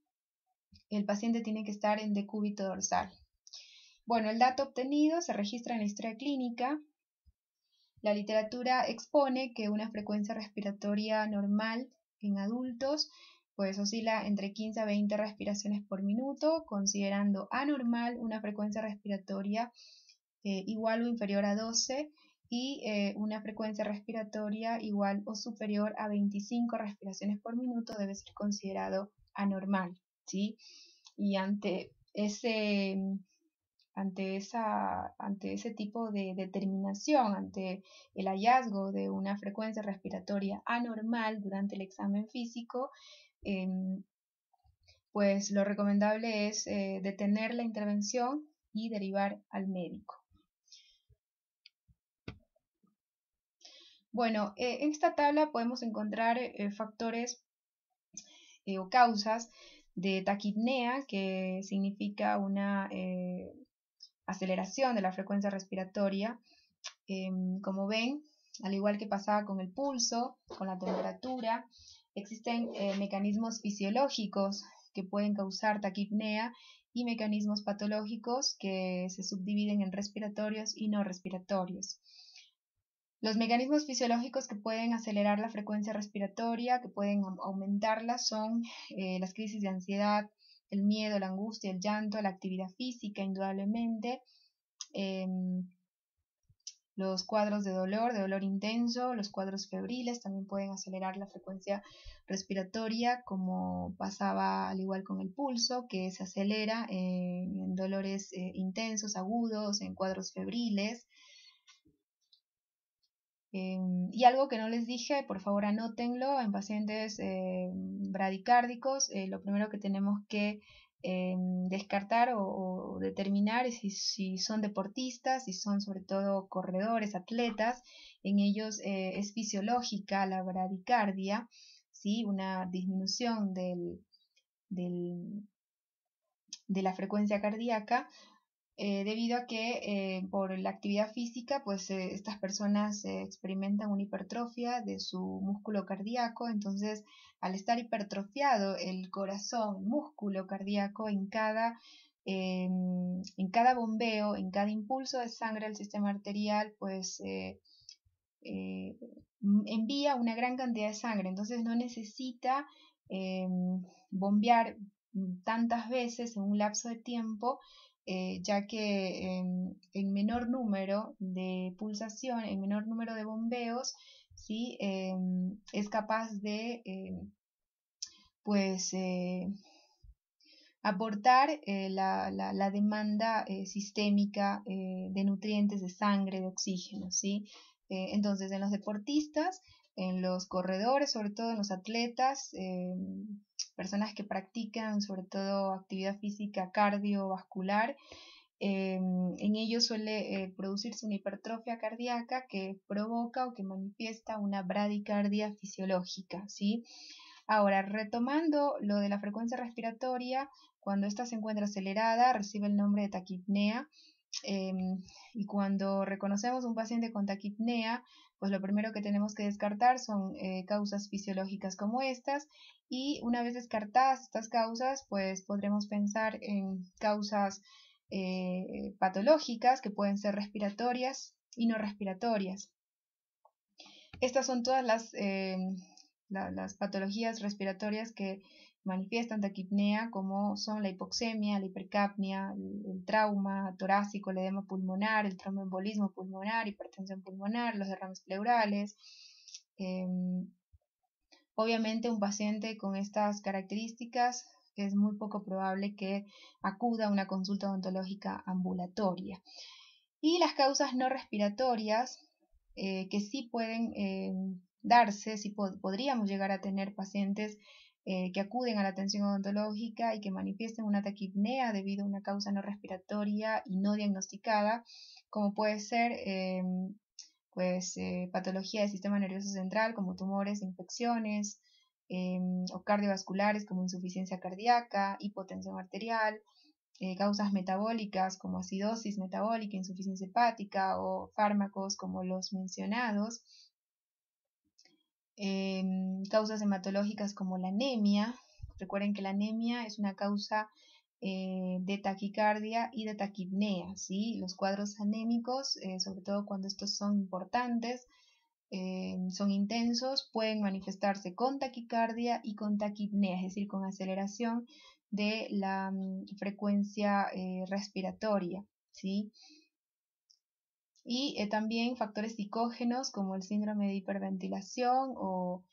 el paciente tiene que estar en decúbito dorsal. Bueno, el dato obtenido se registra en la historia clínica. La literatura expone que una frecuencia respiratoria normal en adultos pues oscila entre 15 a 20 respiraciones por minuto, considerando anormal una frecuencia respiratoria igual o inferior a 12 y una frecuencia respiratoria igual o superior a 25 respiraciones por minuto debe ser considerado anormal, ¿sí? Y ante ese tipo de determinación, ante el hallazgo de una frecuencia respiratoria anormal durante el examen físico, pues lo recomendable es detener la intervención y derivar al médico. Bueno, en esta tabla podemos encontrar factores o causas de taquipnea, que significa una aceleración de la frecuencia respiratoria. Como ven, al igual que pasaba con el pulso, con la temperatura, existen mecanismos fisiológicos que pueden causar taquipnea y mecanismos patológicos que se subdividen en respiratorios y no respiratorios. Los mecanismos fisiológicos que pueden acelerar la frecuencia respiratoria, que pueden aumentarla, son las crisis de ansiedad, el miedo, la angustia, el llanto, la actividad física, indudablemente, los cuadros de dolor intenso, los cuadros febriles también pueden acelerar la frecuencia respiratoria, como pasaba al igual con el pulso, que se acelera en dolores intensos, agudos, en cuadros febriles. Y algo que no les dije, por favor anótenlo, en pacientes bradicárdicos, lo primero que tenemos que descartar o determinar es si son deportistas, si son sobre todo corredores, atletas. En ellos es fisiológica la bradicardia, ¿sí? Una disminución de la frecuencia cardíaca, debido a que por la actividad física, pues estas personas experimentan una hipertrofia de su músculo cardíaco. Entonces, al estar hipertrofiado el corazón, músculo cardíaco, en cada bombeo, en cada impulso de sangre al sistema arterial, pues envía una gran cantidad de sangre. Entonces no necesita bombear tantas veces en un lapso de tiempo, ya que en menor número de pulsación, en menor número de bombeos, ¿sí? Es capaz de pues aportar la demanda sistémica de nutrientes, de sangre, de oxígeno, ¿sí? Entonces, en los deportistas, en los corredores, sobre todo en los atletas, personas que practican sobre todo actividad física cardiovascular, en ellos suele producirse una hipertrofia cardíaca que provoca o que manifiesta una bradicardia fisiológica, ¿sí? Ahora, retomando lo de la frecuencia respiratoria, cuando ésta se encuentra acelerada, recibe el nombre de taquipnea. Eh, y cuando reconocemos un paciente con taquipnea, pues lo primero que tenemos que descartar son causas fisiológicas como estas, y una vez descartadas estas causas, pues podremos pensar en causas patológicas que pueden ser respiratorias y no respiratorias. Estas son todas las patologías respiratorias que manifiestan taquipnea, como son la hipoxemia, la hipercapnia, el trauma torácico, el edema pulmonar, el tromboembolismo pulmonar, hipertensión pulmonar, los derrames pleurales. Obviamente un paciente con estas características es muy poco probable que acuda a una consulta odontológica ambulatoria. Y las causas no respiratorias, que sí pueden darse, sí podríamos llegar a tener pacientes que acuden a la atención odontológica y que manifiesten una taquipnea debido a una causa no respiratoria y no diagnosticada, como puede ser patología del sistema nervioso central, como tumores, infecciones, o cardiovasculares, como insuficiencia cardíaca, hipotensión arterial, causas metabólicas como acidosis metabólica, insuficiencia hepática, o fármacos como los mencionados, causas hematológicas como la anemia. Recuerden que la anemia es una causa de taquicardia y de taquipnea, ¿sí? Los cuadros anémicos, sobre todo cuando estos son importantes, son intensos, pueden manifestarse con taquicardia y con taquipnea, es decir, con aceleración de la frecuencia respiratoria, ¿sí? Y también factores psicógenos como el síndrome de hiperventilación o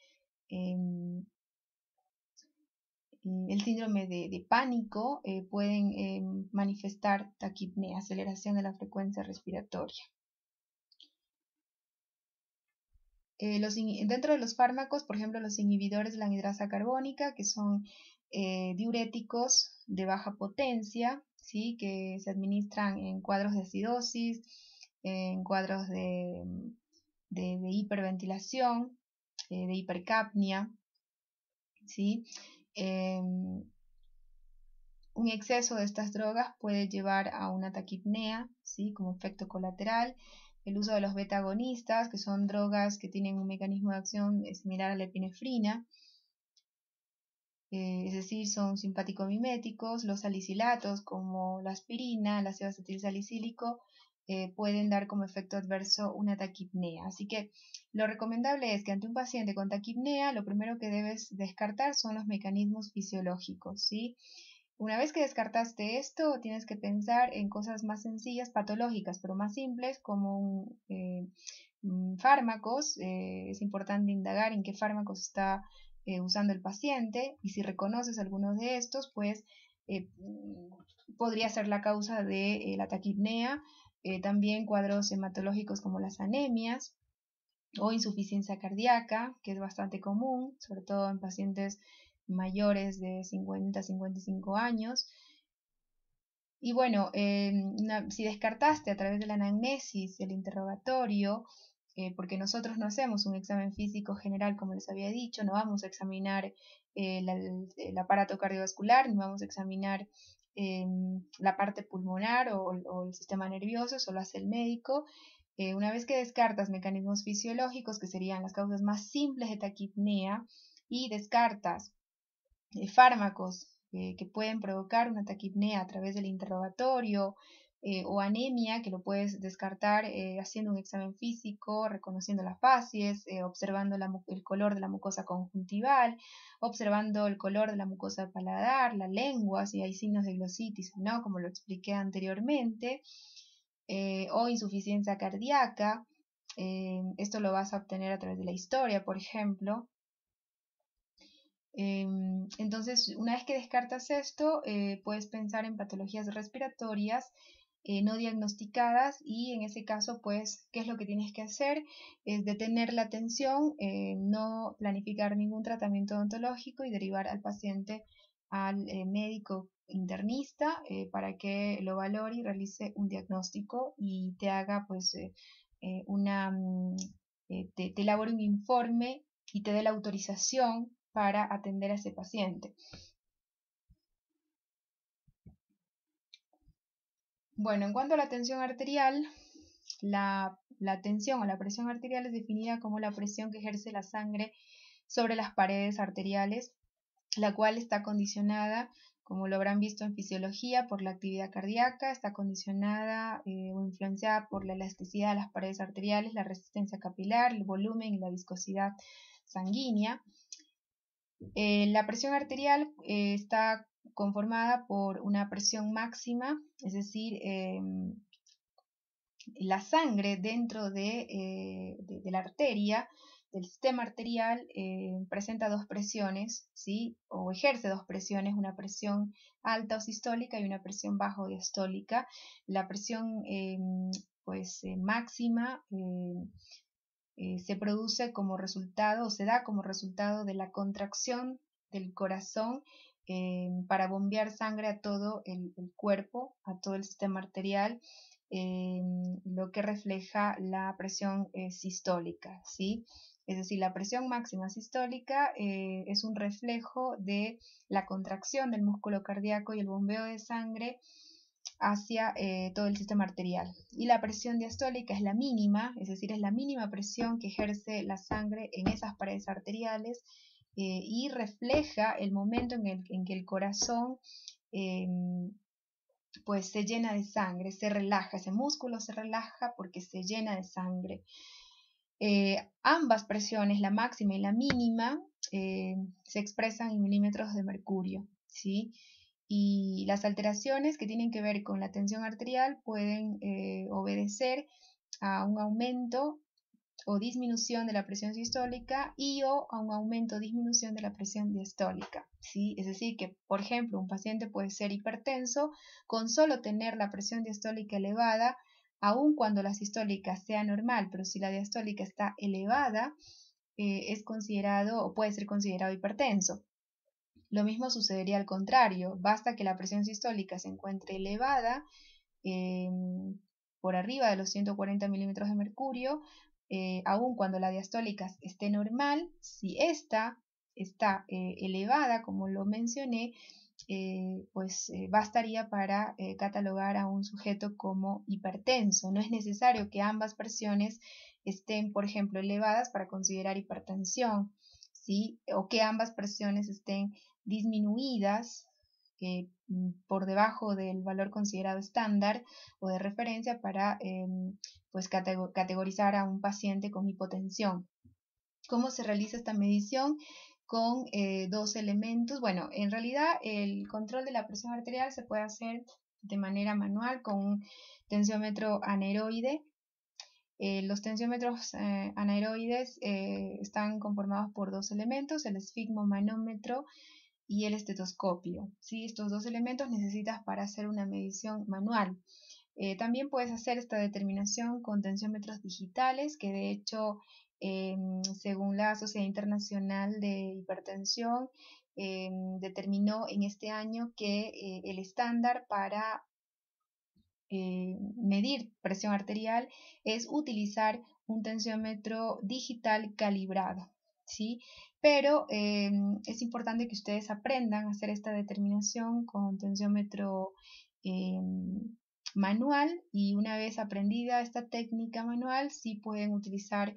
el síndrome de pánico pueden manifestar taquipnea, aceleración de la frecuencia respiratoria. Dentro de los fármacos, por ejemplo, los inhibidores de la anhidrasa carbónica, que son diuréticos de baja potencia, ¿sí? Que se administran en cuadros de acidosis, en cuadros de hiperventilación, de hipercapnia, ¿sí? Un exceso de estas drogas puede llevar a una taquipnea, ¿sí? Como efecto colateral. El uso de los beta-agonistas, que son drogas que tienen un mecanismo de acción similar a la epinefrina, es decir, son simpático-miméticos. Los salicilatos, como la aspirina, el ácido acetilsalicílico, pueden dar como efecto adverso una taquipnea. Así que lo recomendable es que ante un paciente con taquipnea, lo primero que debes descartar son los mecanismos fisiológicos, ¿sí? Una vez que descartaste esto, tienes que pensar en cosas más sencillas, patológicas, pero más simples, como fármacos. Es importante indagar en qué fármacos está usando el paciente, y si reconoces algunos de estos, pues podría ser la causa de la taquipnea. También cuadros hematológicos como las anemias o insuficiencia cardíaca, que es bastante común, sobre todo en pacientes mayores de 50 a 55 años. Y bueno, si descartaste a través de la anamnesis, el interrogatorio, porque nosotros no hacemos un examen físico general, como les había dicho, no vamos a examinar el aparato cardiovascular, ni vamos a examinar la parte pulmonar o el sistema nervioso, eso lo hace el médico. Una vez que descartas mecanismos fisiológicos, que serían las causas más simples de taquipnea, y descartas fármacos que pueden provocar una taquipnea a través del interrogatorio, o anemia, que lo puedes descartar haciendo un examen físico, reconociendo las facies, observando el color de la mucosa conjuntival, observando el color de la mucosa del paladar, la lengua, si hay signos de glositis o no, como lo expliqué anteriormente, o insuficiencia cardíaca. Esto lo vas a obtener a través de la historia, por ejemplo. Entonces, una vez que descartas esto, puedes pensar en patologías respiratorias no diagnosticadas, y en ese caso, pues, ¿qué es lo que tienes que hacer? Es detener la tensión, no planificar ningún tratamiento odontológico y derivar al paciente al médico internista para que lo valore y realice un diagnóstico y te haga, pues, te elabore un informe y te dé la autorización para atender a ese paciente. Bueno, en cuanto a la tensión arterial, la tensión o la presión arterial es definida como la presión que ejerce la sangre sobre las paredes arteriales, la cual está condicionada, como lo habrán visto en fisiología, por la actividad cardíaca, está condicionada o influenciada por la elasticidad de las paredes arteriales, la resistencia capilar, el volumen y la viscosidad sanguínea. La presión arterial está conformada por una presión máxima, es decir, la sangre dentro de la arteria, del sistema arterial, presenta dos presiones, ¿sí? O ejerce dos presiones, una presión alta o sistólica y una presión baja o diastólica. La presión máxima se produce como resultado, o se da como resultado de la contracción del corazón para bombear sangre a todo el cuerpo, a todo el sistema arterial, lo que refleja la presión sistólica, ¿sí? Es decir, la presión máxima sistólica es un reflejo de la contracción del músculo cardíaco y el bombeo de sangre hacia todo el sistema arterial. Y la presión diastólica es la mínima, es decir, es la mínima presión que ejerce la sangre en esas paredes arteriales y refleja el momento en que el corazón pues se llena de sangre, se relaja, ese músculo se relaja porque se llena de sangre. Ambas presiones, la máxima y la mínima, se expresan en milímetros de mercurio, ¿sí? Y las alteraciones que tienen que ver con la tensión arterial pueden obedecer a un aumento o disminución de la presión sistólica o a un aumento o disminución de la presión diastólica, ¿sí? Es decir, que, por ejemplo, un paciente puede ser hipertenso con solo tener la presión diastólica elevada, aun cuando la sistólica sea normal, pero si la diastólica está elevada, es considerado o puede ser considerado hipertenso. Lo mismo sucedería al contrario, basta que la presión sistólica se encuentre elevada por arriba de los 140 milímetros de mercurio aun cuando la diastólica esté normal, si esta está elevada, como lo mencioné, pues bastaría para catalogar a un sujeto como hipertenso. No es necesario que ambas presiones estén, por ejemplo, elevadas para considerar hipertensión, ¿sí? O que ambas presiones estén disminuidas por debajo del valor considerado estándar o de referencia para pues categorizar a un paciente con hipotensión. ¿Cómo se realiza esta medición? Con dos elementos. Bueno, en realidad el control de la presión arterial se puede hacer de manera manual con un tensiómetro aneroide. Los tensiómetros aneroides están conformados por dos elementos, el esfigmomanómetro y el estetoscopio. ¿Sí? Estos dos elementos necesitas para hacer una medición manual. También puedes hacer esta determinación con tensiómetros digitales, que de hecho, según la Sociedad Internacional de Hipertensión, determinó en este año que el estándar para medir presión arterial es utilizar un tensiómetro digital calibrado, ¿sí? Pero es importante que ustedes aprendan a hacer esta determinación con tensiómetro manual, y una vez aprendida esta técnica manual, sí pueden utilizar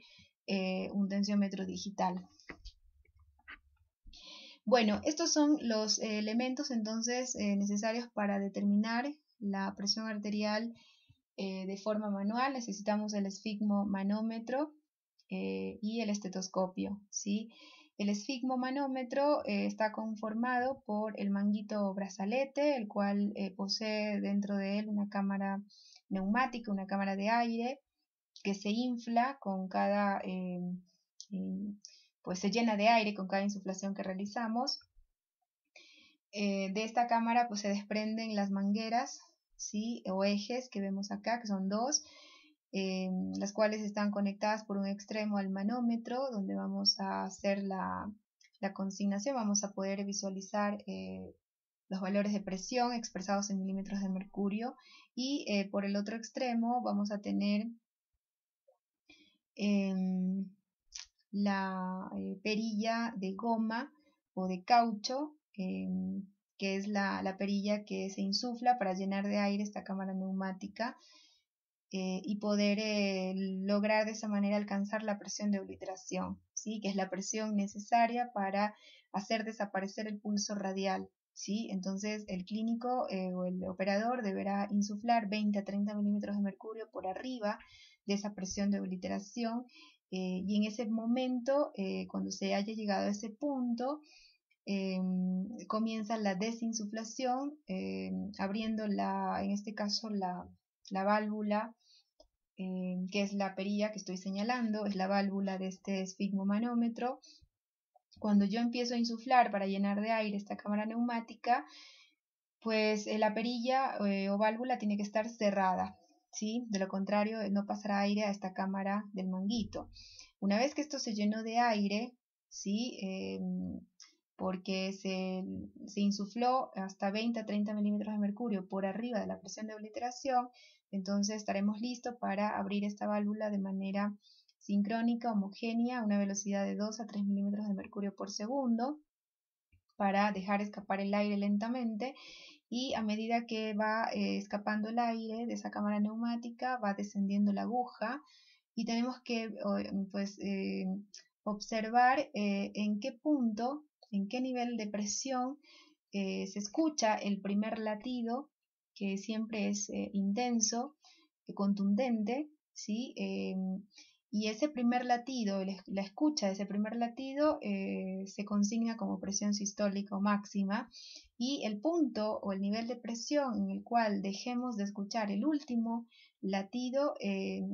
un tensiómetro digital. Bueno, estos son los elementos entonces necesarios para determinar la presión arterial de forma manual. Necesitamos el esfigmomanómetro y el estetoscopio, ¿sí? El esfigmomanómetro está conformado por el manguito brazalete, el cual posee dentro de él una cámara neumática, una cámara de aire que se infla con cada, pues se llena de aire con cada insuflación que realizamos. De esta cámara pues se desprenden las mangueras, ¿sí? O ejes que vemos acá, que son dos, las cuales están conectadas por un extremo al manómetro, donde vamos a hacer la consignación. Vamos a poder visualizar los valores de presión expresados en milímetros de mercurio, y por el otro extremo vamos a tener la perilla de goma o de caucho, que es la perilla que se insufla para llenar de aire esta cámara neumática y poder lograr de esa manera alcanzar la presión de obliteración, ¿sí? Que es la presión necesaria para hacer desaparecer el pulso radial, ¿sí? Entonces el clínico o el operador deberá insuflar 20 a 30 milímetros de mercurio por arriba de esa presión de obliteración, y en ese momento, cuando se haya llegado a ese punto, comienza la desinsuflación, abriendo en este caso la válvula, que es la perilla que estoy señalando, es la válvula de este esfigmomanómetro. Cuando yo empiezo a insuflar para llenar de aire esta cámara neumática, pues la perilla o válvula tiene que estar cerrada, ¿sí? De lo contrario, no pasará aire a esta cámara del manguito. Una vez que esto se llenó de aire, ¿sí? Porque se insufló hasta 20 a 30 milímetros de mercurio por arriba de la presión de obliteración, entonces estaremos listos para abrir esta válvula de manera sincrónica, homogénea, a una velocidad de 2 a 3 milímetros de mercurio por segundo, para dejar escapar el aire lentamente, y a medida que va escapando el aire de esa cámara neumática, va descendiendo la aguja, y tenemos que pues, observar en qué punto, en qué nivel de presión se escucha el primer latido, que siempre es intenso, contundente, ¿sí? Y ese primer latido, la escucha de ese primer latido se consigna como presión sistólica o máxima, y el punto o el nivel de presión en el cual dejemos de escuchar el último latido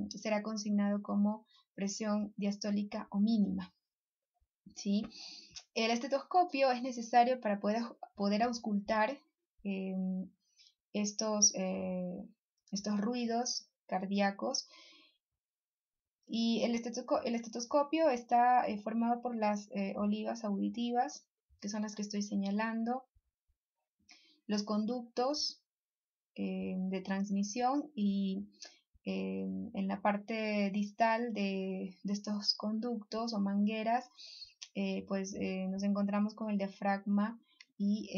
será consignado como presión diastólica o mínima, ¿sí? El estetoscopio es necesario para poder auscultar estos ruidos cardíacos. Y el estetoscopio está formado por las olivas auditivas, que son las que estoy señalando, los conductos de transmisión, y en la parte distal de estos conductos o mangueras, nos encontramos con el diafragma y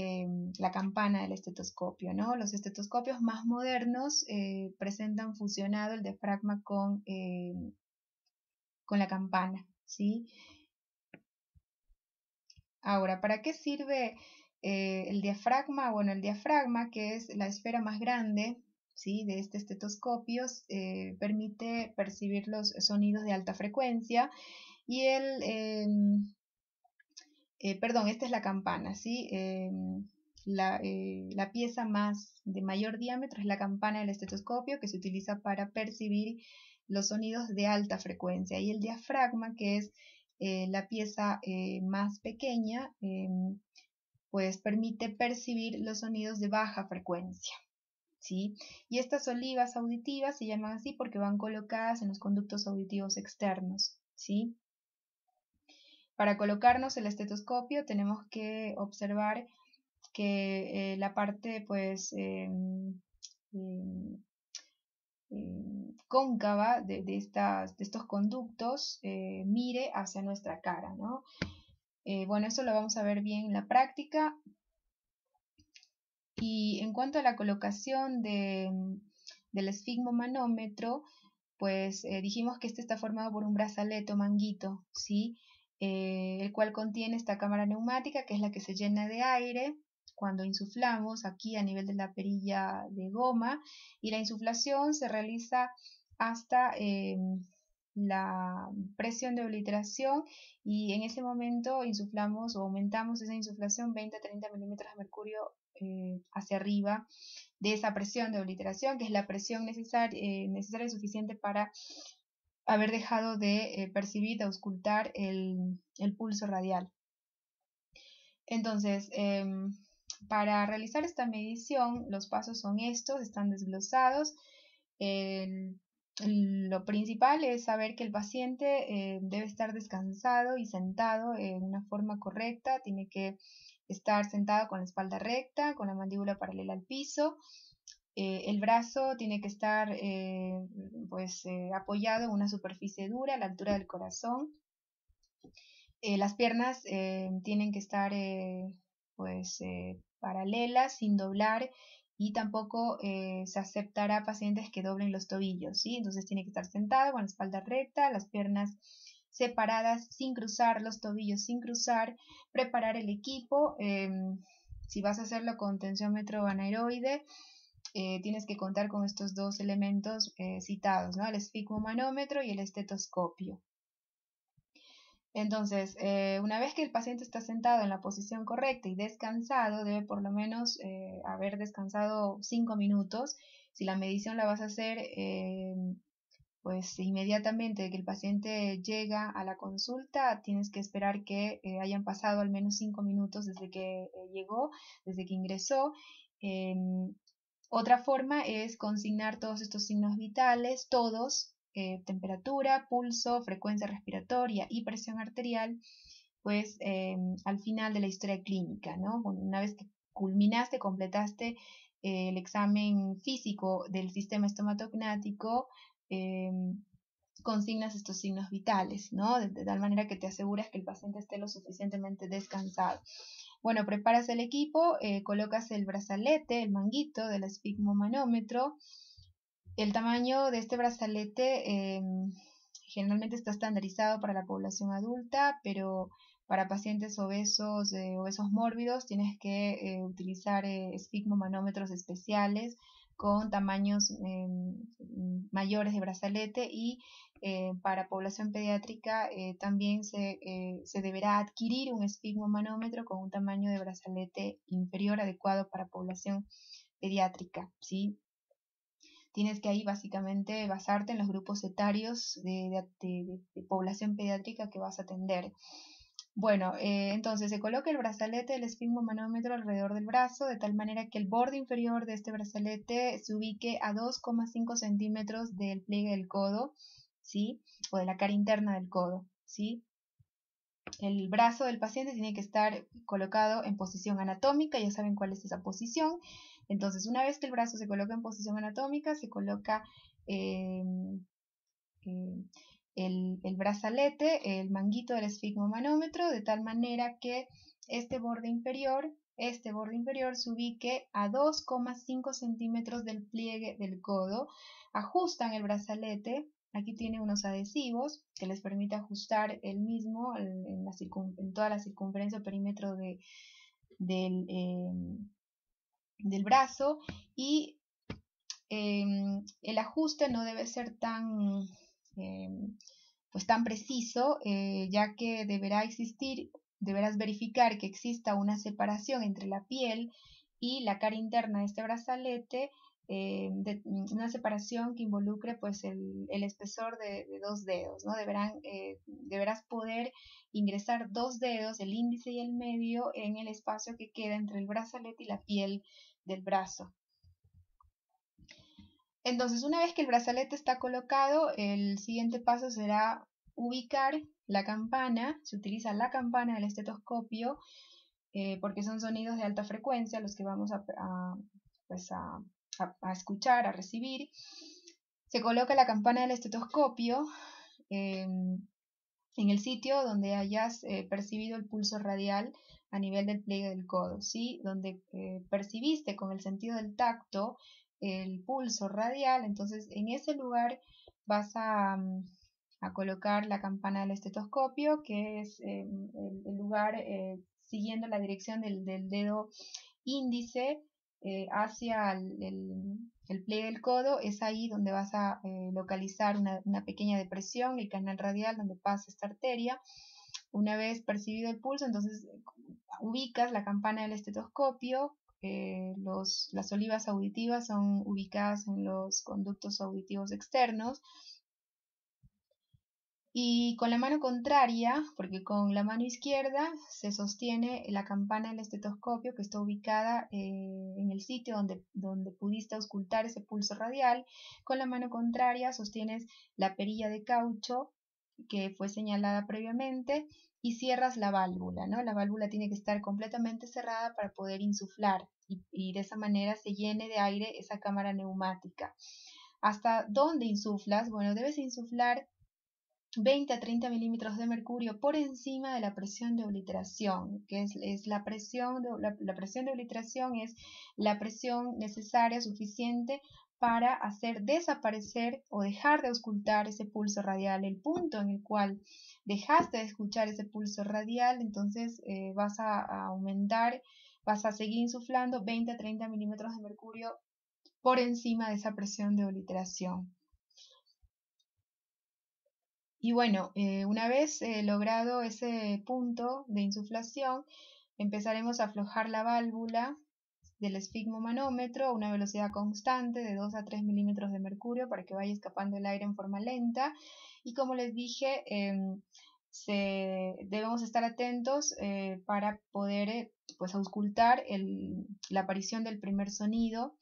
la campana del estetoscopio, ¿no? Los estetoscopios más modernos presentan fusionado el diafragma con la campana, ¿sí? Ahora, ¿para qué sirve el diafragma? Bueno, el diafragma, que es la esfera más grande, ¿sí?, de este estetoscopio, permite percibir los sonidos de alta frecuencia y esta es la campana, ¿sí? La pieza de mayor diámetro es la campana del estetoscopio, que se utiliza para percibir los sonidos de alta frecuencia, y el diafragma, que es la pieza más pequeña, pues permite percibir los sonidos de baja frecuencia, ¿sí? Y estas olivas auditivas se llaman así porque van colocadas en los conductos auditivos externos, ¿sí? Para colocarnos el estetoscopio tenemos que observar que la parte, pues, cóncava de estos conductos mire hacia nuestra cara, ¿no? Bueno, eso lo vamos a ver bien en la práctica. Y en cuanto a la colocación del esfigmomanómetro, pues dijimos que este está formado por un brazalete o manguito, ¿sí? El cual contiene esta cámara neumática, que es la que se llena de aire cuando insuflamos aquí a nivel de la perilla de goma, y la insuflación se realiza hasta la presión de obliteración, y en ese momento insuflamos o aumentamos esa insuflación 20 a 30 milímetros de mercurio hacia arriba de esa presión de obliteración, que es la presión necesaria y suficiente para haber dejado de percibir, de auscultar el pulso radial. Entonces, para realizar esta medición, los pasos son estos, están desglosados. Lo principal es saber que el paciente debe estar descansado y sentado en una forma correcta. Tiene que estar sentado con la espalda recta, con la mandíbula paralela al piso. El brazo tiene que estar apoyado en una superficie dura a la altura del corazón. Las piernas tienen que estar paralelas, sin doblar, y tampoco se aceptará pacientes que doblen los tobillos, ¿sí? Entonces tiene que estar sentado con la espalda recta, las piernas separadas sin cruzar, los tobillos sin cruzar. Preparar el equipo. Si vas a hacerlo con tensiómetro anaeroide, tienes que contar con estos dos elementos citados, ¿no? El esfigmomanómetro y el estetoscopio. Entonces, una vez que el paciente está sentado en la posición correcta y descansado, debe por lo menos haber descansado 5 minutos. Si la medición la vas a hacer pues inmediatamente que el paciente llega a la consulta, tienes que esperar que hayan pasado al menos 5 minutos desde que llegó, desde que ingresó. Otra forma es consignar todos estos signos vitales, todos, temperatura, pulso, frecuencia respiratoria y presión arterial, pues al final de la historia clínica, ¿no? Una vez que culminaste, completaste el examen físico del sistema estomatognático, consignas estos signos vitales, ¿no? De tal manera que te aseguras que el paciente esté lo suficientemente descansado. Bueno, preparas el equipo, colocas el brazalete, el manguito del esfigmomanómetro. El tamaño de este brazalete generalmente está estandarizado para la población adulta, pero para pacientes obesos, obesos mórbidos, tienes que utilizar esfigmomanómetros especiales con tamaños mayores de brazalete, y para población pediátrica también se deberá adquirir un esfigmomanómetro con un tamaño de brazalete inferior, adecuado para población pediátrica, ¿sí? Tienes que ahí básicamente basarte en los grupos etarios de población pediátrica que vas a atender. Bueno, entonces se coloca el brazalete del esfigmomanómetro alrededor del brazo, de tal manera que el borde inferior de este brazalete se ubique a 2,5 centímetros del pliegue del codo, ¿sí? O de la cara interna del codo, ¿sí? El brazo del paciente tiene que estar colocado en posición anatómica, ya saben cuál es esa posición. Entonces, una vez que el brazo se coloca en posición anatómica, se coloca eh, el brazalete, el manguito del esfigmomanómetro, de tal manera que este borde inferior se ubique a 2,5 centímetros del pliegue del codo. Ajustan el brazalete. Aquí tiene unos adhesivos que les permite ajustar el mismo en toda la circunferencia o perímetro del brazo, y el ajuste no debe ser tan preciso, ya que deberás verificar que exista una separación entre la piel y la cara interna de este brazalete, una separación que involucre pues el espesor de 2 dedos, ¿no? Deberás poder ingresar 2 dedos, el índice y el medio, en el espacio que queda entre el brazalete y la piel del brazo. Entonces, una vez que el brazalete está colocado, el siguiente paso será ubicar la campana. Se utiliza la campana del estetoscopio, porque son sonidos de alta frecuencia los que vamos a escuchar, a recibir. Se coloca la campana del estetoscopio en el sitio donde hayas percibido el pulso radial a nivel del pliegue del codo, ¿sí? Donde percibiste con el sentido del tacto el pulso radial, entonces en ese lugar vas a colocar la campana del estetoscopio, que es el lugar siguiendo la dirección del dedo índice hacia el pliegue del codo. Es ahí donde vas a localizar una pequeña depresión, el canal radial donde pasa esta arteria. Una vez percibido el pulso, entonces ubicas la campana del estetoscopio. Las olivas auditivas son ubicadas en los conductos auditivos externos. Y con la mano contraria, porque con la mano izquierda se sostiene la campana del estetoscopio, que está ubicada en el sitio donde pudiste auscultar ese pulso radial. Con la mano contraria sostienes la perilla de caucho que fue señalada previamente y cierras la válvula, ¿no? La válvula tiene que estar completamente cerrada para poder insuflar y de esa manera se llene de aire esa cámara neumática. ¿Hasta dónde insuflas? Bueno, debes insuflar 20 a 30 milímetros de mercurio por encima de la presión de obliteración, que es la presión de obliteración es la presión necesaria, suficiente para hacer desaparecer o dejar de auscultar ese pulso radial. El punto en el cual dejaste de escuchar ese pulso radial, entonces vas a aumentar, vas a seguir insuflando 20 a 30 milímetros de mercurio por encima de esa presión de obliteración. Y bueno, una vez logrado ese punto de insuflación, empezaremos a aflojar la válvula del esfigmomanómetro a una velocidad constante de 2 a 3 milímetros de mercurio para que vaya escapando el aire en forma lenta. Y como les dije, debemos estar atentos para poder auscultar la aparición del primer sonido,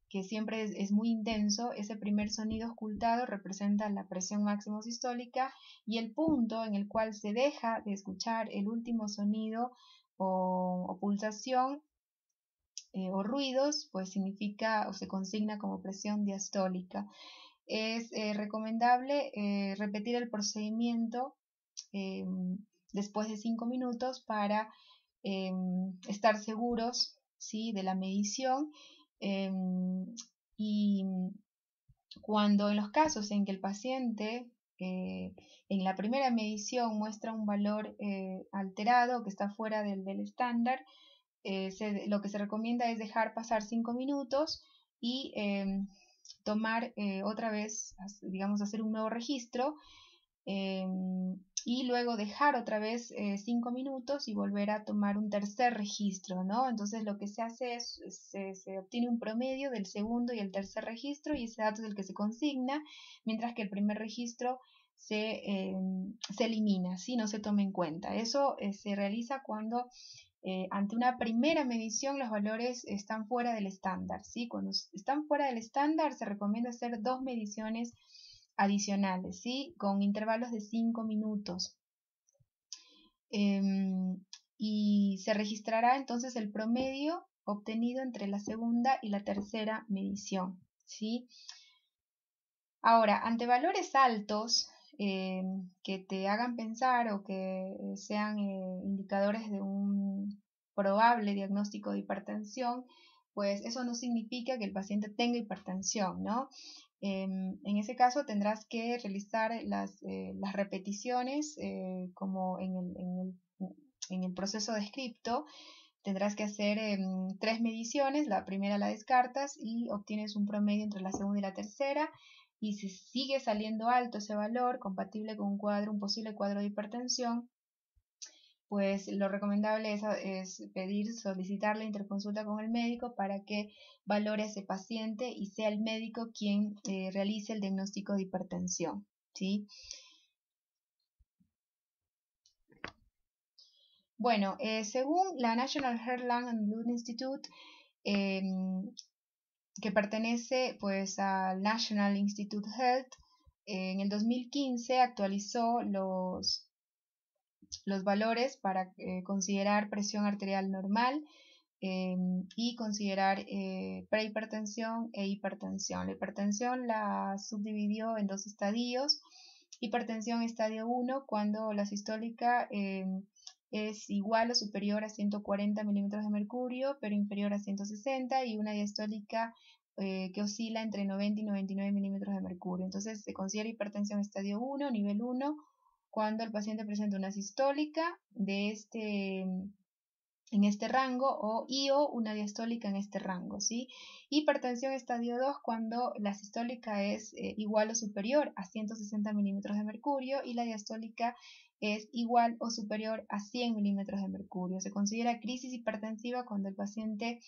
que siempre es muy intenso. Ese primer sonido auscultado representa la presión máxima sistólica, y el punto en el cual se deja de escuchar el último sonido o pulsación o ruidos, pues significa o se consigna como presión diastólica. Es recomendable repetir el procedimiento después de 5 minutos para estar seguros, ¿sí?, de la medición. Y cuando en los casos en que el paciente en la primera medición muestra un valor alterado, que está fuera del estándar, lo que se recomienda es dejar pasar 5 minutos y tomar otra vez, digamos, hacer un nuevo registro, y luego dejar otra vez 5 minutos y volver a tomar un tercer registro, ¿no? Entonces lo que se hace es, se obtiene un promedio del segundo y el tercer registro, y ese dato es el que se consigna, mientras que el primer registro se elimina, ¿sí? No se toma en cuenta. Eso se realiza cuando ante una primera medición los valores están fuera del estándar, ¿sí? Cuando están fuera del estándar se recomienda hacer 2 mediciones adicionales, ¿sí?, con intervalos de 5 minutos. Y se registrará entonces el promedio obtenido entre la segunda y la tercera medición, ¿sí? Ahora, ante valores altos que te hagan pensar o que sean indicadores de un probable diagnóstico de hipertensión, pues eso no significa que el paciente tenga hipertensión, ¿no? En ese caso tendrás que realizar las repeticiones como en el proceso descripto. Tendrás que hacer 3 mediciones, la primera la descartas y obtienes un promedio entre la segunda y la tercera, y si sigue saliendo alto ese valor, compatible con un posible cuadro de hipertensión, pues lo recomendable es solicitar la interconsulta con el médico para que valore a ese paciente y sea el médico quien realice el diagnóstico de hipertensión, ¿sí? Bueno, según la National Heart, Lung and Blood Institute, que pertenece pues al National Institute Health, en el 2015 actualizó los valores para considerar presión arterial normal y considerar prehipertensión e hipertensión. La hipertensión la subdividió en 2 estadios. Hipertensión estadio 1, cuando la sistólica es igual o superior a 140 milímetros de mercurio, pero inferior a 160, y una diastólica que oscila entre 90 y 99 milímetros de mercurio. Entonces se considera hipertensión estadio 1, nivel 1, cuando el paciente presenta una sistólica en este rango, o una diastólica en este rango, ¿sí? Hipertensión estadio 2, cuando la sistólica es igual o superior a 160 milímetros de mercurio y la diastólica es igual o superior a 100 milímetros de mercurio. Se considera crisis hipertensiva cuando el paciente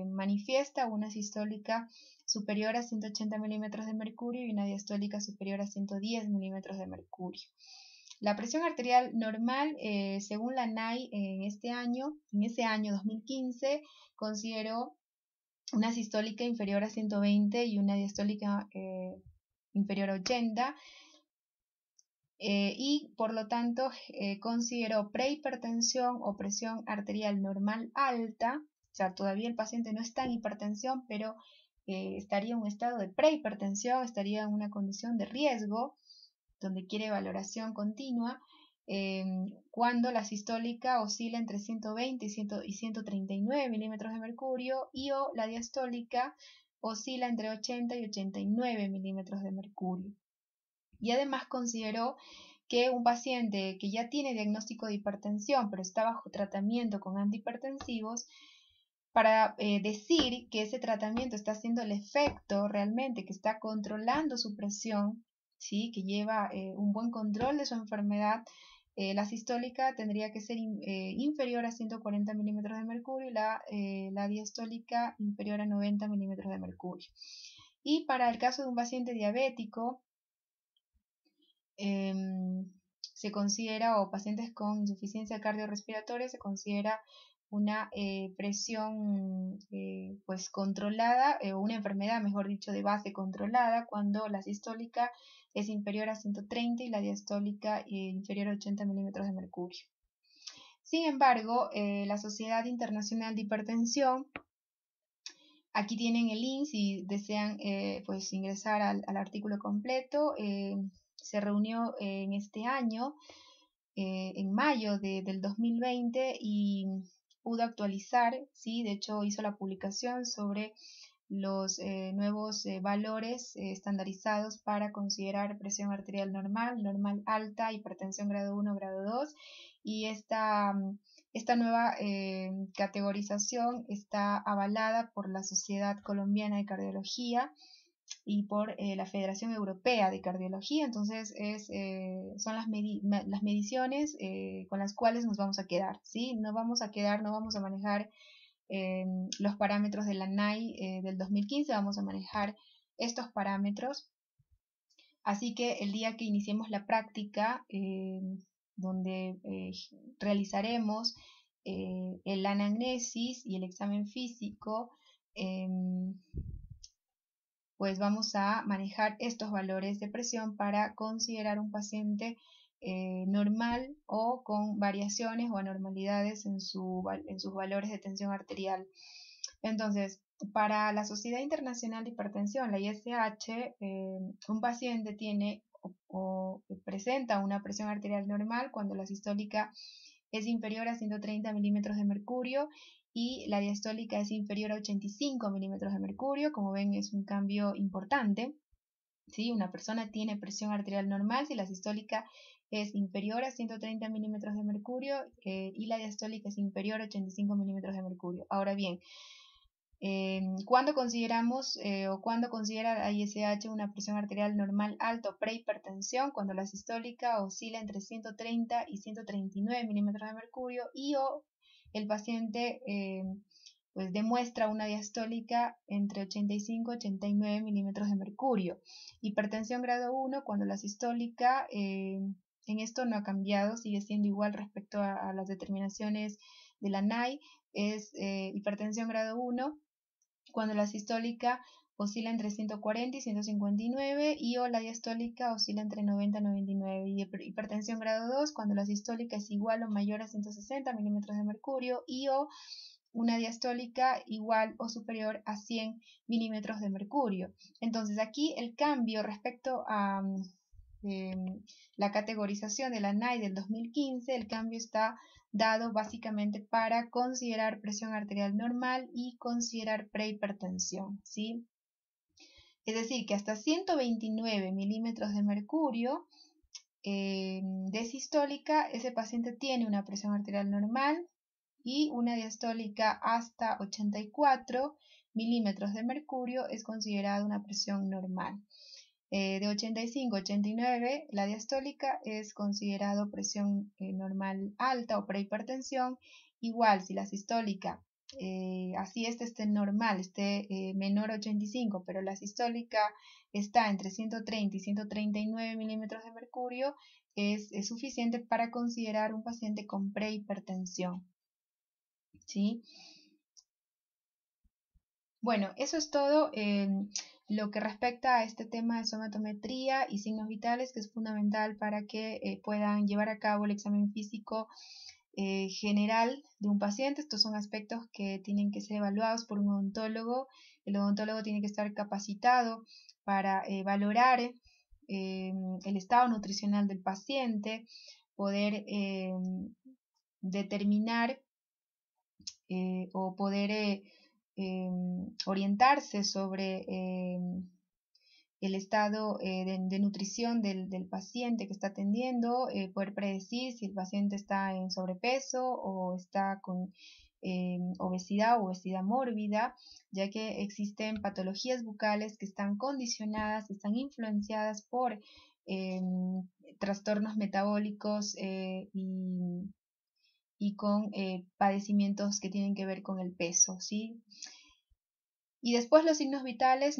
manifiesta una sistólica superior a 180 milímetros de mercurio y una diastólica superior a 110 milímetros de mercurio. La presión arterial normal, según la NAI, en ese año 2015, consideró una sistólica inferior a 120 y una diastólica inferior a 80, y por lo tanto consideró prehipertensión o presión arterial normal alta. O sea, todavía el paciente no está en hipertensión, pero estaría en un estado de prehipertensión, estaría en una condición de riesgo, donde quiere valoración continua, cuando la sistólica oscila entre 120 y 139 milímetros de mercurio, o la diastólica oscila entre 80 y 89 milímetros de mercurio. Y además consideró que un paciente que ya tiene diagnóstico de hipertensión pero está bajo tratamiento con antihipertensivos, para decir que ese tratamiento está haciendo el efecto realmente, que está controlando su presión, ¿sí? Que lleva un buen control de su enfermedad, la sistólica tendría que ser inferior a 140 milímetros de mercurio y la diastólica inferior a 90 milímetros de mercurio. Y para el caso de un paciente diabético, se considera, o pacientes con insuficiencia cardiorrespiratoria, se considera una presión pues controlada, o una enfermedad, mejor dicho, de base controlada, cuando la sistólica es inferior a 130 y la diastólica inferior a 80 milímetros de mercurio. Sin embargo, la Sociedad Internacional de Hipertensión, aquí tienen el link si desean pues ingresar al artículo completo. Se reunió en este año, en mayo del 2020, y pudo actualizar, ¿sí? De hecho hizo la publicación sobre los nuevos valores estandarizados para considerar presión arterial normal, normal alta, hipertensión grado 1, grado 2, y esta nueva categorización está avalada por la Sociedad Colombiana de Cardiología y por la Federación Europea de Cardiología. Entonces son las mediciones con las cuales nos vamos a quedar, ¿sí? No vamos a manejar los parámetros de la NAI del 2015, vamos a manejar estos parámetros. Así que el día que iniciemos la práctica, donde realizaremos el anamnesis y el examen físico, pues vamos a manejar estos valores de presión para considerar un paciente normal o con variaciones o anormalidades en sus valores de tensión arterial. Entonces, Para la Sociedad Internacional de Hipertensión, la ISH, un paciente tiene o presenta una presión arterial normal cuando la sistólica es inferior a 130 milímetros de mercurio y la diastólica es inferior a 85 milímetros de mercurio. Como ven, es un cambio importante. ¿Sí? Una persona tiene presión arterial normal si la sistólica es inferior a 130 milímetros de mercurio y la diastólica es inferior a 85 milímetros de mercurio. Ahora bien, ¿cuándo consideramos o cuándo considera la ISH una presión arterial normal alta o prehipertensión? Cuando la sistólica oscila entre 130 y 139 milímetros de mercurio y o el paciente pues demuestra una diastólica entre 85 y 89 milímetros de mercurio. Hipertensión grado 1, cuando la sistólica en esto no ha cambiado, sigue siendo igual respecto a las determinaciones de la NAI, es hipertensión grado 1 cuando la sistólica oscila entre 140 y 159 y o la diastólica oscila entre 90 y 99 y hipertensión grado 2 cuando la sistólica es igual o mayor a 160 milímetros de mercurio y o una diastólica igual o superior a 100 milímetros de mercurio. Entonces aquí el cambio respecto a la categorización de la NAI del 2015, el cambio está dado básicamente para considerar presión arterial normal y considerar prehipertensión, ¿sí? Es decir, que hasta 129 milímetros de mercurio de sistólica, ese paciente tiene una presión arterial normal y una diastólica hasta 84 milímetros de mercurio es considerada una presión normal. De 85 a 89, la diastólica es considerado presión normal alta o prehipertensión. Igual, si la sistólica, así esté normal, esté menor a 85, pero la sistólica está entre 130 y 139 milímetros de mercurio, es suficiente para considerar un paciente con prehipertensión. ¿Sí? Bueno, eso es todo lo que respecta a este tema de somatometría y signos vitales, que es fundamental para que puedan llevar a cabo el examen físico general de un paciente. Estos son aspectos que tienen que ser evaluados por un odontólogo. El odontólogo tiene que estar capacitado para valorar el estado nutricional del paciente, poder determinar o poder orientarse sobre el estado de nutrición del paciente que está atendiendo, poder predecir si el paciente está en sobrepeso o está con obesidad o obesidad mórbida, ya que existen patologías bucales que están condicionadas, están influenciadas por trastornos metabólicos y con padecimientos que tienen que ver con el peso, ¿sí? Y después los signos vitales,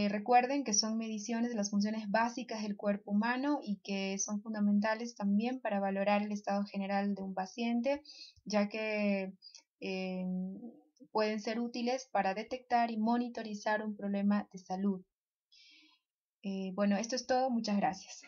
recuerden que son mediciones de las funciones básicas del cuerpo humano y que son fundamentales también para valorar el estado general de un paciente, ya que pueden ser útiles para detectar y monitorizar un problema de salud. Bueno, esto es todo. Muchas gracias.